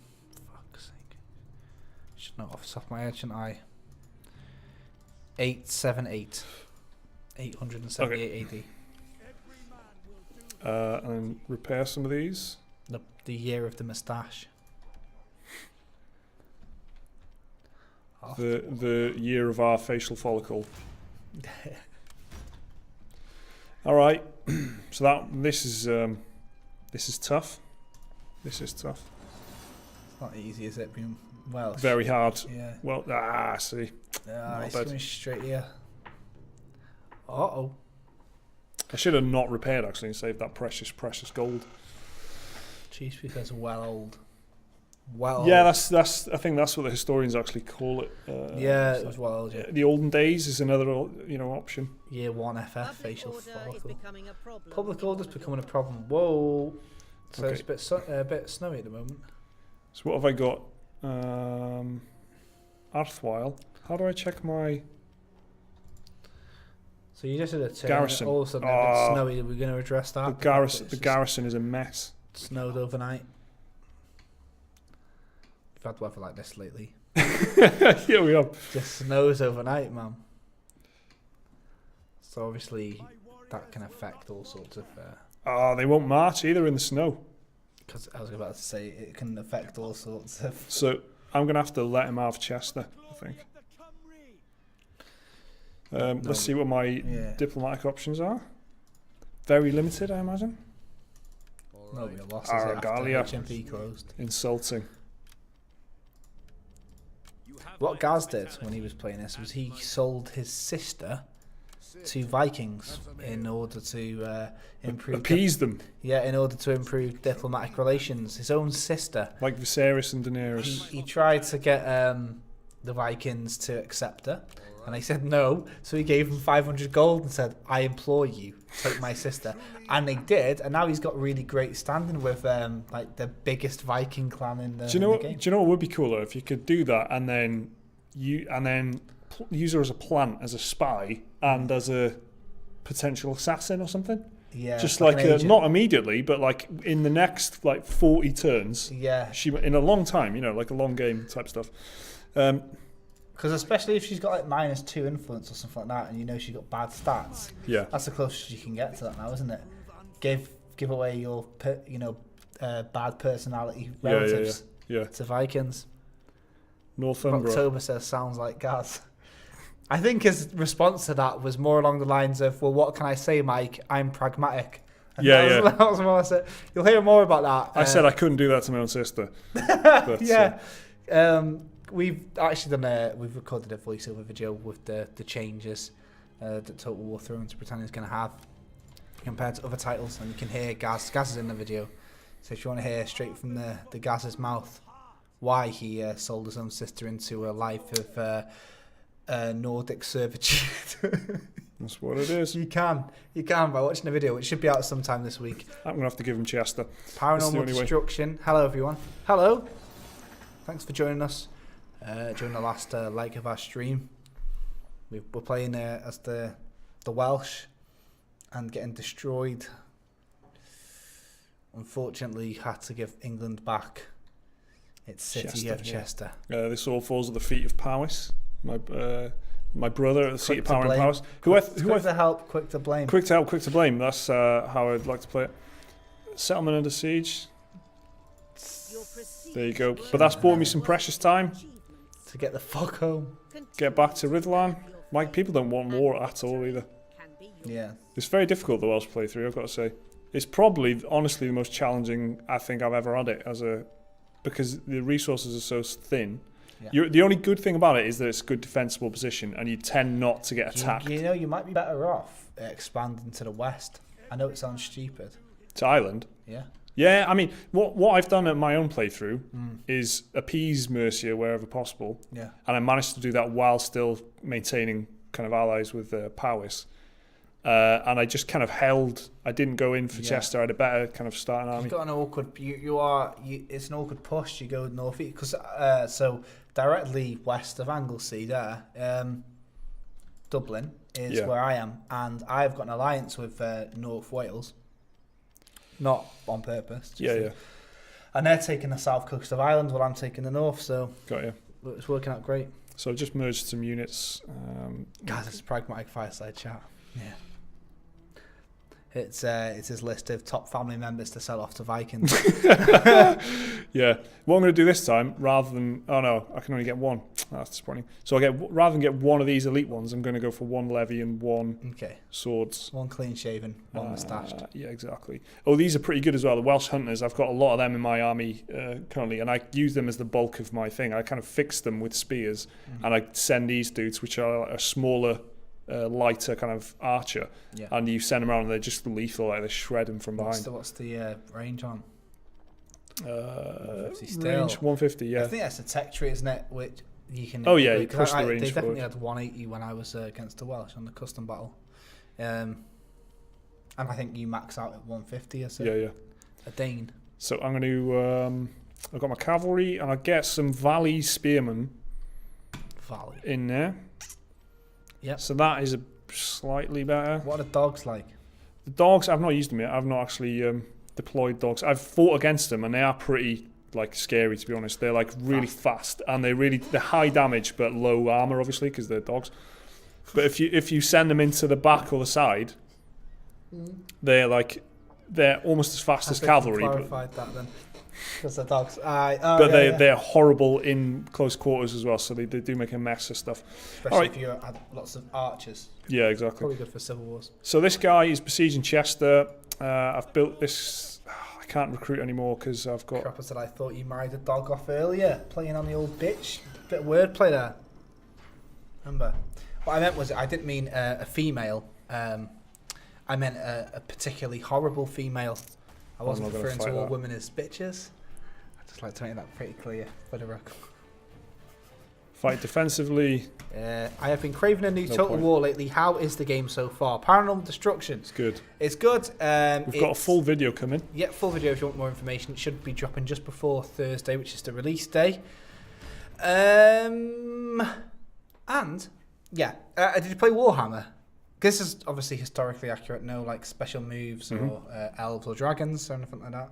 Fuck's sake. Should know off the top of my head, shouldn't I? 878. 878 AD. And repair some of these. The year of the moustache. The year of our facial follicle. All right. So this is tough. This is tough. It's not easy, is it? Being Welsh. Very hard. Yeah. Well, see. Not It's bad. coming straight here. Uh-oh. I should have not repaired actually and saved that precious gold. Cheese because well old. Well Yeah, old. that's. I think that's what the historians actually call it. Yeah, it's it was well old, yeah. The olden days is another, option. Year 1 FF, Public facial order is follicle. becoming a problem. Public order's becoming a problem. Whoa. So Okay. it's a bit snowy at the moment. So what have I got? Arthwile. How do I check my... So you just did a turn. Garrison. All of a sudden, Oh. a bit snowy. We're going to address that. The garrison is a mess. Snowed overnight. We've had weather like this lately. Yeah, we are. Just snows overnight, man. So obviously that can affect all sorts of... They won't march either in the snow. Because I was about to say it can affect all sorts of... So I'm going to have to let him have Chester, I think. Let's see what my diplomatic options are. Very limited, I imagine. No real losses after Galia. HMP closed. Insulting. What Gaz did when he was playing this was he sold his sister to Vikings in order to improve... Appease them, in order to improve diplomatic relations. His own sister. like Viserys and Daenerys. He tried to get the Vikings to accept her, and they said no. So he gave them 500 gold and said, "I implore you, take my sister." And they did, and now he's got really great standing with like the biggest Viking clan in the, Do you know? game. Do you know what would be cooler if you could do that and then use her as a plant, as a spy, and as a potential assassin or something? Yeah, Just like like an agent. not immediately, but like in the next 40 turns. Yeah, She in a long time, like a long game type stuff. Because especially if she's got like -2 influence or something like that, and you know she's got bad stats, Yeah. that's the closest you can get to that now, isn't it? Give away your bad personality relatives Yeah. to Vikings. Northumbria. October says sounds like Gaz. I think his response to that was more along the lines of, "Well, what can I say, Mike? I'm pragmatic." And that was more I said. You'll hear more about that. I said I couldn't do that to my own sister. But, yeah. We've actually done we've recorded a voiceover video with the changes that Total War Thrones to Britannia is going to have compared to other titles, and you can hear Gaz is in the video. So if you want to hear straight from the Gaz's mouth why he sold his own sister into a life of Nordic servitude. That's what it is. You can by watching the video, which should be out sometime this week. I'm going to have to give him Chester. Paranormal Destruction. Hello, everyone. Hello. Thanks for joining us during the last leg of our stream. We're playing as the Welsh and getting destroyed. Unfortunately, had to give England back its city of Chester. This all falls at the feet of Powys, my brother at the seat of power in Powys. Quick to help, quick to blame. Quick to help, quick to blame. That's how I'd like to play it. Settlement under siege. There you go. But that's bought me some precious time to get the fuck home. Get back to Ridlan. Like, people don't want war at all either. Yeah. It's very difficult, the Welsh playthrough, I've got to say. It's probably, honestly, the most challenging I think I've ever had it because the resources are so thin. Yeah. The only good thing about it is that it's a good defensible position, and you tend not to get attacked. You know, you might be better off expanding to the west. I know it sounds stupid. To Ireland? Yeah. Yeah, I mean, what I've done at my own playthrough is appease Mercia wherever possible. Yeah. And I managed to do that while still maintaining kind of allies with Powys. And I just kind of held. I didn't go in for Chester. I had a better kind of starting army. You've got an awkward. It's an awkward push. You go north east because so directly west of Anglesey there, Dublin is where I am, and I've got an alliance with North Wales. Not on purpose. And they're taking the south coast of Ireland while I'm taking the north. So got you. It's working out great. So I've just merged some units. Guys, it's pragmatic fireside chat. Yeah. It's his list of top family members to sell off to Vikings. Yeah. What I'm going to do this time, rather than... Oh, no, I can only get one. That's disappointing. So rather than get one of these elite ones, I'm going to go for one levy and one swords. One clean-shaven, one mustached. Yeah, exactly. Oh, these are pretty good as well. The Welsh Hunters, I've got a lot of them in my army currently, and I use them as the bulk of my thing. I kind of fix them with spears, and I send these dudes, which are a smaller... lighter kind of archer, and you send them around and they're just lethal, like they shred them from behind. What's the range on? 150 still. Range 150, yeah. I think that's a tech tree, isn't it? Which you can. You push the range They definitely forward. had 180 when I was against the Welsh on the custom battle, and I think you max out at 150 or so. Yeah. A Dane. So I'm going to. I've got my cavalry, and I get some Valley spearmen. Valley in there. Yep. So that is a slightly better. What are dogs like? The dogs, I've not used them yet. I've not actually deployed dogs. I've fought against them, and they are pretty scary, to be honest. They're really fast, and they're high damage but low armor, obviously, because they're dogs. But if you send them into the back or the side, they're almost as fast as cavalry. Clarified that then. Because the dogs. They're horrible in close quarters as well, so they do make a mess of stuff. Especially if you have lots of archers. Yeah, exactly. Probably good for civil wars. So this guy is besieging Chester. I've built this. I can't recruit anymore because I've got... Crap, I said I thought you married a dog off earlier, playing on the old bitch. Bit of wordplay there. Remember? What I meant was, I didn't mean a female. I meant a particularly horrible female. I wasn't referring to all women as bitches. I'd just like to make that pretty clear for the record. Fight defensively. I have been craving a new Total War lately. How is the game so far? Paranormal Destruction. It's good. It's good. We've got a full video coming. Yeah, full video if you want more information. It should be dropping just before Thursday, which is the release day. And yeah, did you play Warhammer? This is obviously historically accurate. No special moves or elves or dragons or anything like that.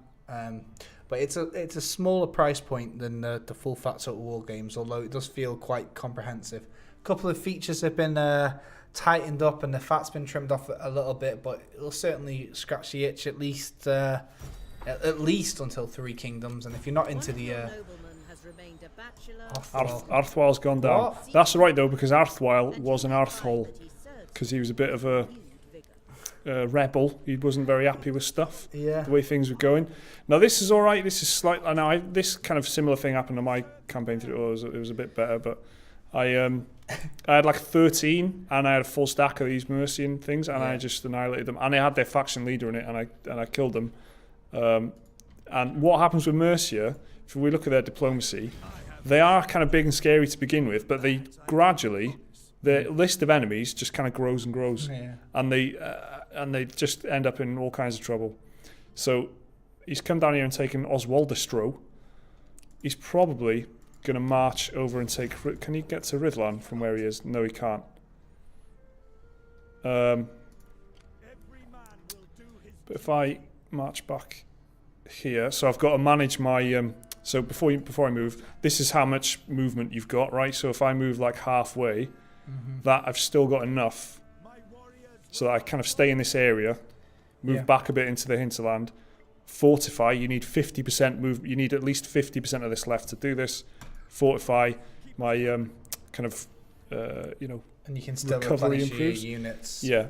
But it's a smaller price point than the full fat Total War games, although it does feel quite comprehensive. A couple of features have been tightened up and the fat's been trimmed off a little bit, but it'll certainly scratch the itch at least until Three Kingdoms. And if you're not into the Arthwal's gone down. What? That's right though, because Arthwal was an Arthhole, because he was a bit of a rebel. He wasn't very happy with stuff. Yeah. The way things were going. Now this is all right. This is slightly. Now this kind of similar thing happened to my campaign. It was a bit better, but I had like 13, and I had a full stack of these Mercian things, and I just annihilated them. And they had their faction leader in it, and I killed them. And what happens with Mercia? If we look at their diplomacy, they are kind of big and scary to begin with, but they gradually, the list of enemies just kind of grows and grows, and they just end up in all kinds of trouble. So he's come down here and taken Oswaldistro. He's probably going to march over and take... Can he get to Ridlan from where he is? No, he can't. But if I march back here, so I've got to manage my... so before I move, this is how much movement you've got, right? So if I move like halfway, that I've still got enough so that I kind of stay in this area, move back a bit into the hinterland, fortify. You need 50% move. You need at least 50% of this left to do this. Fortify my kind of and you can still recovery replenish your improves. units. Yeah.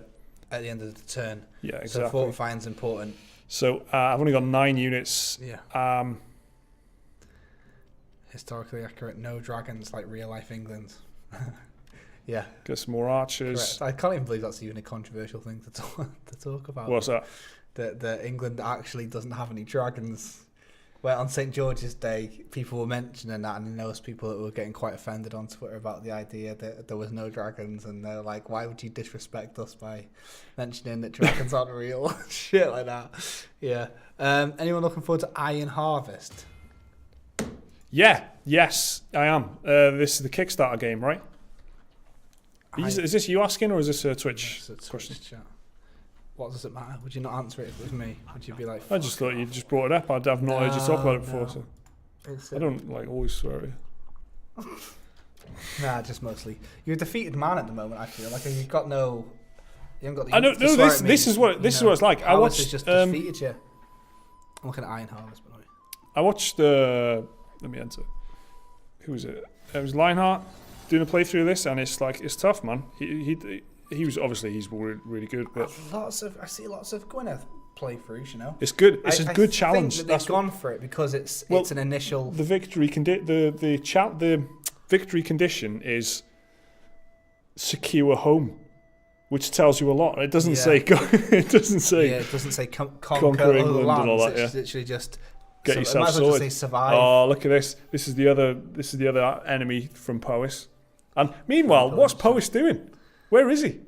At the end of the turn. Yeah, exactly. So fortifying's important. So I've only got 9 units. Yeah. Historically accurate. No dragons like real life England. Yeah. Get some more archers. Correct. I can't even believe that's even a controversial thing to talk about. What's that? That England actually doesn't have any dragons. Well, on St. George's Day, people were mentioning that, and I noticed people that were getting quite offended on Twitter about the idea that there was no dragons, and they're like, why would you disrespect us by mentioning that dragons aren't real? Shit like that. Yeah. Anyone looking forward to Iron Harvest? Yeah. Yes, I am. This is the Kickstarter game, right? Is this you asking, or is this a Twitch question? Chat. What does it matter? Would you not answer it if it was me? Would you be like... I just thought you just brought it up. I've not heard you talk about it before, so It's, I don't like always swear at you. Nah, just mostly. You're a defeated man at the moment, I feel. Like, you've got no... You haven't got the... I don't know. This is what it's like. I watched... just defeated you. I'm looking at Iron Harvest, by the way. I watched... let me enter. Who was it? It was Lionheart doing a playthrough of this, and it's like, it's tough, man. He was obviously, he's really good, but I see lots of Gwyneth playthroughs, you know. it's good. It's a good challenge. Think that they've gone for it because it's an initial. The victory the victory condition is secure home, which tells you a lot. It doesn't say it doesn't say. Yeah, it doesn't say conquer England other lands. and all that. It's literally just Get yourself might as well sorted. just say survive. Oh, look at this. This is the other enemy from Powys. And meanwhile, what's Powys doing? Where is he?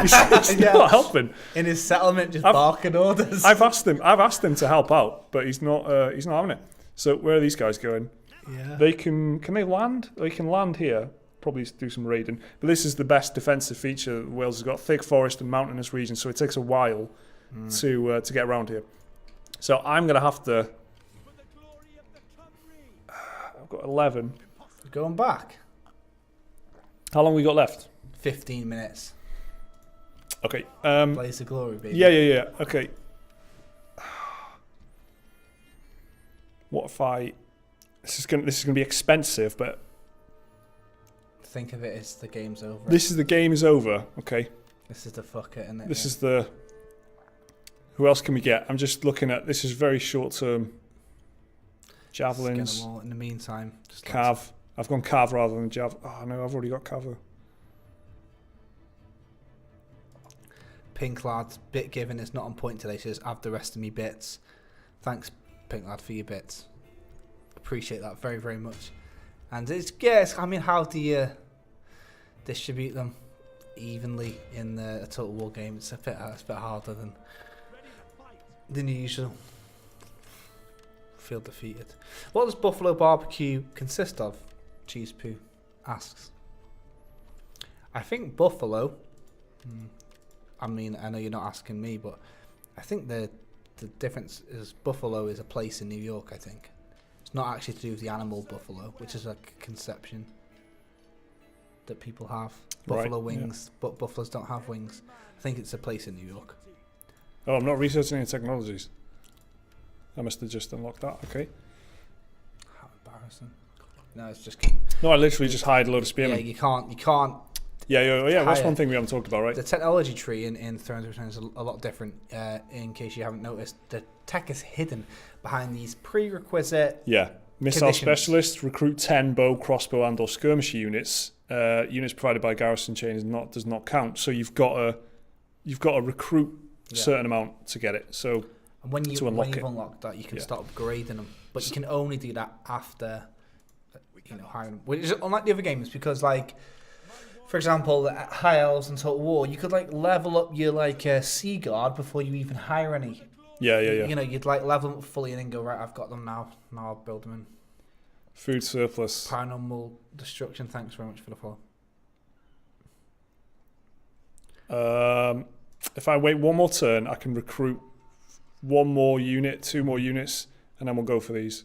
He's not helping. In his settlement, just barking orders. I've asked him to help out, but he's not having it. So where are these guys going? Yeah. They can they land? They can land here. Probably do some raiding. But this is the best defensive feature Wales has got: thick forest and mountainous regions. So it takes a while to get around here. So I'm gonna have to. I've got 11. Going back. How long we got left? 15 minutes. Okay. Blaze of glory, baby. Yeah. Okay. What if I? This is gonna be expensive, but Think of it as the game's over. this is the game is over. Okay. This is the fuck it, isn't it? This is the. Who else can we get? I'm just looking at. This is very short term. Javelins. Get them all. In the meantime, just Cav. I've gone Cav rather than Jav. Oh no, I've already got Cav. Pink lad, bit given it's not on point today. Says have the rest of me bits. Thanks, Pink lad, for your bits. Appreciate that very, very much. And I mean, how do you distribute them evenly in a Total War game? It's a bit harder than usual. Feel defeated. What does Buffalo Barbecue consist of? Cheese Poo asks. I think Buffalo. I mean, I know you're not asking me, but I think the the difference is buffalo is a place in New York, I think. It's not actually to do with the animal buffalo, which is like a conception that people have. Buffalo wings, but buffaloes don't have wings. I think it's a place in New York. Oh, I'm not researching any technologies. I must have just unlocked that. Okay. How embarrassing. No, it's just... No, I literally just hired a load of spearmen. Yeah, you can't... Yeah, that's one thing we haven't talked about, right? The technology tree in Thrones of Britannia is a lot different, in case you haven't noticed. The tech is hidden behind these prerequisite... Yeah. Missile conditions. Specialist, recruit 10 bow, crossbow and or skirmisher units. Units provided by garrison chain does not count. So you've got to recruit a certain amount to get it. So and when you've unlock unlocked that, you can start upgrading them. But you can only do that after, hiring them. Which is unlike the other games, because like, for example, at High Elves and Total War, you could like level up your Sea Guard before you even hire any. Yeah. You'd like level them up fully and then go, right, I've got them now. Now I'll build them in. Food surplus. Paranormal destruction. Thanks very much for the follow. If I wait one more turn, I can recruit one more unit, 2 more units, and then we'll go for these.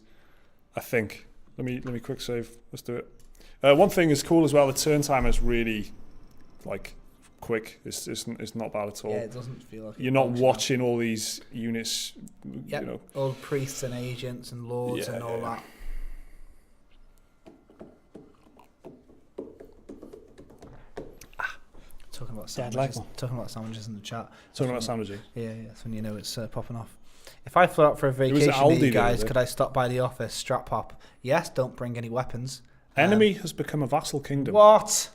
I think. Let me quick save. Let's do it. One thing is cool as well. The turn time is really quick. It's not bad at all. Yeah, it doesn't feel like you're not watching all these units. Yep. All priests and agents and lords and all that. Talking about sandwiches in the chat. Talking about sandwiches. Yeah, that's when you know it's popping off. If I flew out for a vacation with you guys, could I stop by the office? Strap pop. Yes, don't bring any weapons. Enemy has become a vassal kingdom. What?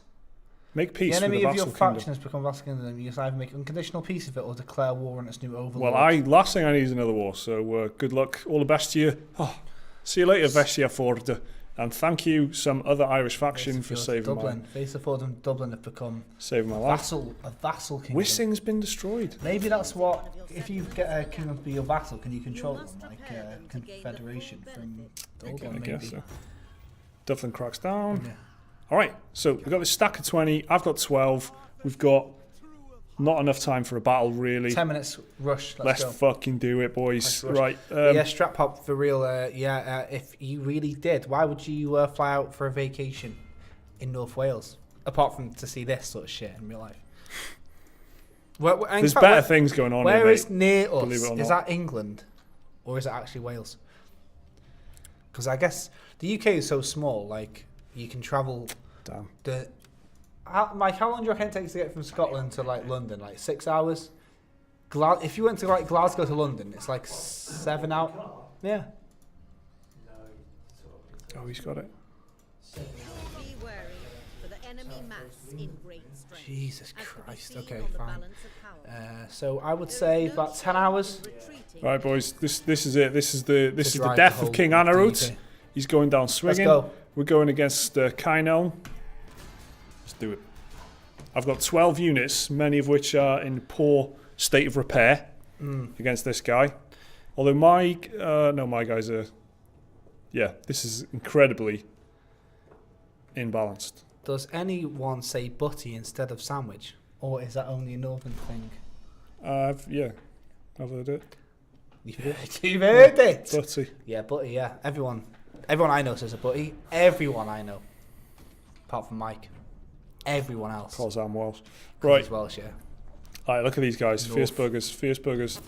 Make peace the enemy with a of your vassal kingdom. faction has become a vassal kingdom. You can either make unconditional peace with it or declare war on its new overlord. Well, last thing I need is another war, so good luck. All the best to you. See you later, Vestia Ford. And thank you, some other Irish faction, for saving Dublin. Face Ford and Dublin have become saving my life. A vassal kingdom. Wissing's been destroyed. Maybe that's what. If you get a kingdom to be your vassal, can you control them like confederation from Dublin? I guess so. Dublin cracks down. Yeah. All right, so we've got this stack of 20. I've got 12. We've got not enough time for a battle, really. 10 minutes rush. Let's go. Fucking do it, boys. Right. Strap pop for real. If you really did, why would you fly out for a vacation in North Wales? Apart from to see this sort of shit in real life. There's better things going on. Where here, is near us? Is not. that England? Or is it actually Wales? Because I guess the UK is so small, like, you can travel... Damn. How long do you reckon it takes to get from Scotland to like London? Like 6 hours. If you went to like Glasgow to London, it's like 7 hours. Yeah. Oh, he's got it. Be wary, for the enemy mass in great strength. Jesus Christ. Okay, fine. So I would say about 10 hours. Right, boys. This is it. This is the death of King Anarut. He's going down swinging. Let's go. We're going against Kainel. Let's do it. I've got 12 units, many of which are in poor state of repair against this guy. Although my guys are... Yeah, this is incredibly imbalanced. Does anyone say butty instead of sandwich? Or is that only a northern thing? I've heard it. You've heard it? Butty. Yeah, butty, yeah. Everyone I know says a butty. Everyone I know. Apart from Mike. Everyone else. Because I'm Welsh. Right. He's Welsh, yeah. Alright, look at these guys. North. Fierce buggers.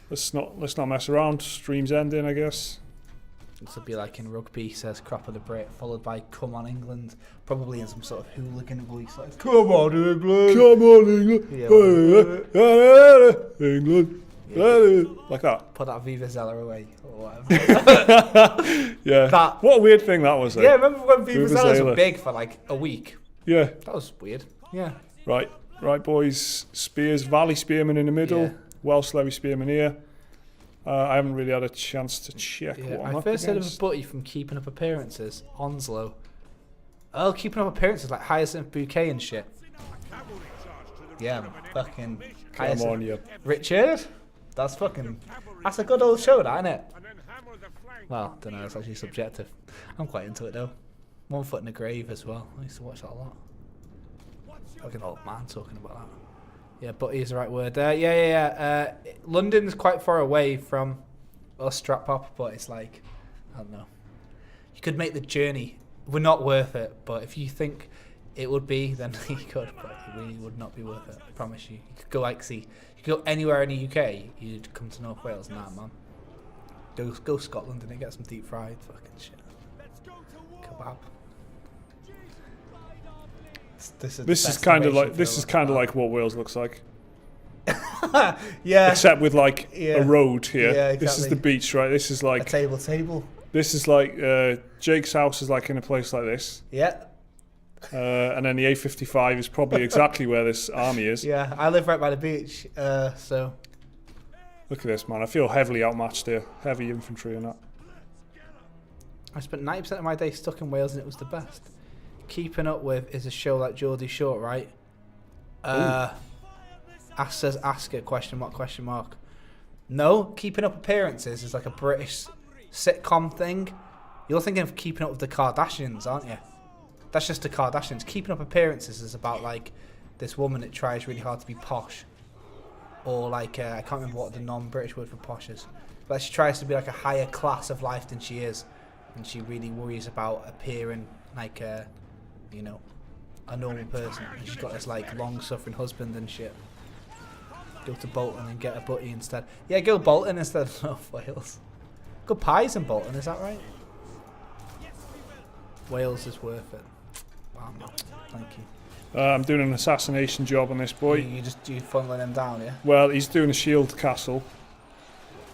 Let's not mess around. Stream's ending, I guess. This would be like in rugby, says Crop of the Brit, followed by Come On England, probably in some sort of hooligan voice, like Come On England! Come on England! Yeah, England! Like that. Put that Viva Zella away, or whatever. Yeah. What a weird thing that was, though. Yeah, remember when Viva Zellas were big for like a week? Yeah. That was weird. Yeah. Right, boys. Spears, Valley Spearmen in the middle. Yeah. Welsh Levy Spearmen here. I haven't really had a chance to check what I'm I up first heard of a against. butty from Keeping Up Appearances, Onslow. Oh, Keeping Up Appearances, like Hyacinth Bouquet and shit. Yeah, fucking Come Hyacinth. on, you. Richard? That's a good old show, that, isn't it? Well, don't know, it's actually subjective. I'm quite into it, though. One Foot in the Grave as well. I used to watch that a lot. Like an old man talking about that. Yeah, butty is the right word. London's quite far away from us, Strap Pop, but it's like, I don't know. You could make the journey. We're not worth it, but if you think it would be, then you could, but it really would not be worth it. I promise you. You could go you could go anywhere in the UK, you'd come to North Wales, nah, man. Go Scotland and get some deep fried fucking shit. Kebab. This is kind of like what Wales looks like. Yeah. Except with like a road here. Yeah, exactly. This is the beach, right? This is like a table. This is like Jake's house is like in a place like this. Yeah. And then the A55 is probably exactly where this army is. Yeah, I live right by the beach, so. Look at this, man. I feel heavily outmatched here. Heavy infantry and that. I spent 90% of my day stuck in Wales and it was the best. Keeping Up With is a show like Geordie Short, right? Says Asker, question mark. No, Keeping Up Appearances is like a British sitcom thing. You're thinking of Keeping Up With the Kardashians, aren't you? That's just the Kardashians. Keeping Up Appearances is about like this woman that tries really hard to be posh. Or like, I can't remember what the non-British word for posh is. But she tries to be like a higher class of life than she is. And she really worries about appearing like a normal person. And she's got this like long-suffering husband and shit. Go to Bolton and get a butty instead. Yeah, go Bolton instead of North Wales. Good pies in Bolton, is that right? Wales is worth it. Wow, thank you. I'm doing an assassination job on this boy. You funneling him down, yeah? Well, he's doing a shield castle.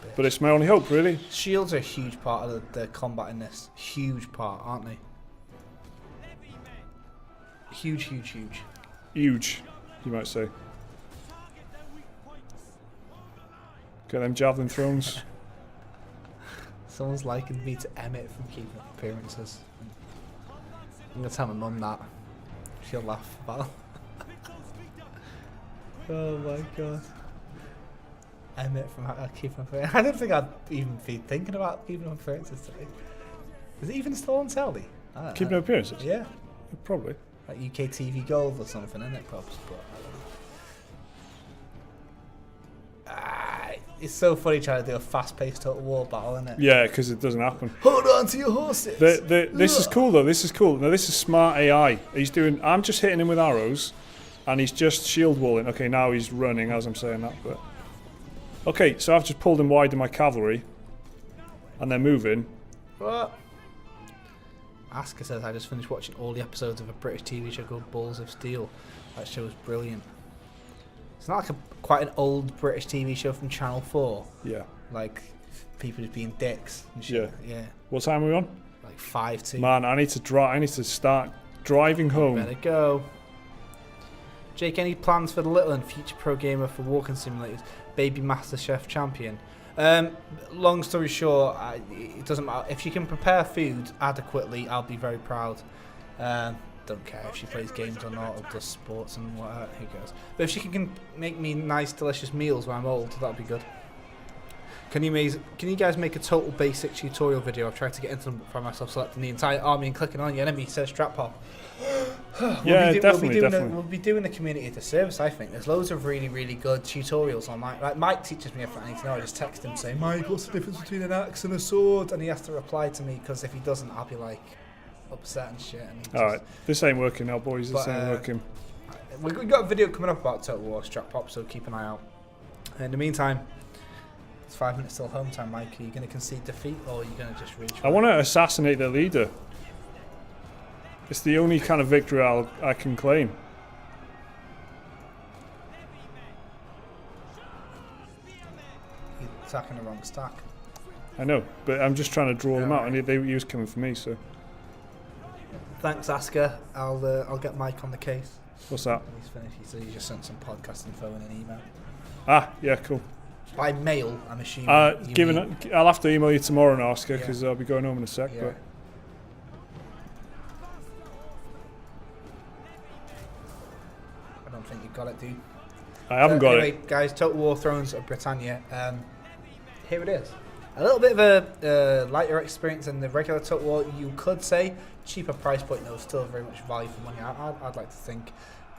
Bitch. But it's my only hope, really. Shields are a huge part of the combat in this. Huge part, aren't they? Huge. Huge, you might say. Get them javelin thrones. Someone's likened me to Emmett from Keeping Up Appearances. I'm going to tell my mum that. She'll laugh about it. Oh my god. Emmett from Keeping Up Appearances. I don't think I'd even be thinking about Keeping Up Appearances today. Is it even still on telly? Keeping Up Appearances? Yeah. Probably. Like UK TV Gold or something, isn't it, Pops? But I don't know. It's so funny trying to do a fast-paced Total War battle, isn't it? Yeah, because it doesn't happen. Hold on to your horses. This is cool though. This is cool. Now this is smart AI. I'm just hitting him with arrows, and he's just shield walling. Okay, now he's running as I'm saying that. But okay, so I've just pulled him wide in my cavalry, and they're moving. What? Asker says, I just finished watching all the episodes of a British TV show called Balls of Steel. That show was brilliant. It's not like quite an old British TV show from Channel 4. Yeah. Like, people just being dicks and shit. Yeah. What time are we on? Like 5-2. Man, I need to start driving home. Better go. Jake, any plans for the little and future pro gamer for walking simulators? Baby MasterChef champion. Long story short, it doesn't matter. If she can prepare food adequately, I'll be very proud. Don't care if she plays games or not, or does sports and whatever, who cares. But if she can make me nice, delicious meals when I'm old, that'd be good. Can you guys make a total basic tutorial video? I've tried to get into them for myself, selecting the entire army and clicking on the enemy, says Strap Pop. Definitely. We'll be doing the community a disservice, I think. There's loads of really, really good tutorials online. Like Mike teaches me everything I need to know. I just text him saying, Mike, what's the difference between an axe and a sword? And he has to reply to me, because if he doesn't, I'll be like upset and shit. Alright, this ain't working now, boys. This ain't working. We've got a video coming up about Total War Strap Pop, so keep an eye out. In the meantime, it's 5 minutes till home time, Mike. Are you going to concede defeat, or are you going to just reach? I want to assassinate their leader. It's the only kind of victory I can claim. You're attacking the wrong stack. I know, but I'm just trying to draw them out, and he was coming for me, so. Thanks, Asker. I'll get Mike on the case. What's that? He's finished. He said he just sent some podcast info in an email. Ah, yeah, cool. By mail, I'm assuming. I'll have to email you tomorrow and ask her, because I'll be going home in a sec. Yeah. But I don't think you've got it, dude. I haven't got anyway, guys, Total War Thrones of Britannia. Here it is. A little bit of a lighter experience than the regular Total War, you could say. Cheaper price point, though, still very much value for money. I'd like to think.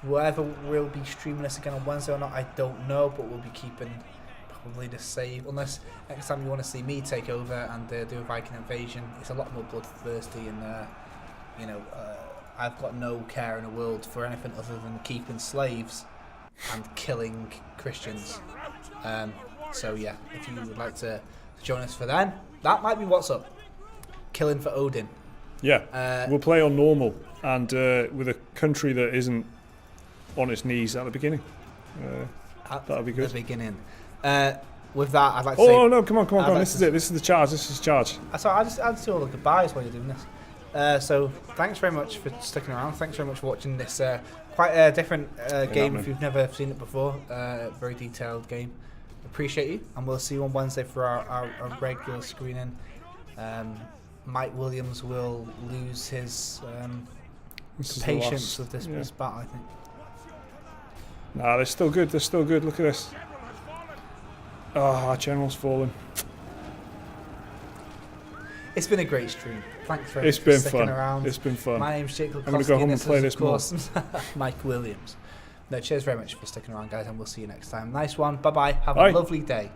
whether we'll be streaming this again on Wednesday or not, I don't know, but we'll be keeping probably the save, unless next time you want to see me take over and do a Viking invasion. It's a lot more bloodthirsty, and you know, I've got no care in the world for anything other than keeping slaves and killing Christians. So yeah, if you would like to join us for then, that might be what's up. Killing for Odin. Yeah, we'll play on normal and with a country that isn't on its knees at the beginning. That'll be good. At the beginning. With that, I'd like to say... Oh, no, come on. This is it. This is the charge. So I'll just do all the goodbyes while you're doing this. So thanks very much for sticking around. Thanks very much for watching this quite a different game if you've never seen it before. Very detailed game. Appreciate you, and we'll see you on Wednesday for our regular screening. Mike Williams will lose his patience with this battle, I think. Nah, they're still good. Look at this. Oh, our general's fallen. It's been a great stream. Thanks very much for sticking around. It's been fun. My name's Jake. I'm going to go home and play this more. Mike Williams. No, cheers very much for sticking around, guys, and we'll see you next time. Nice one. Bye-bye. Have a lovely day.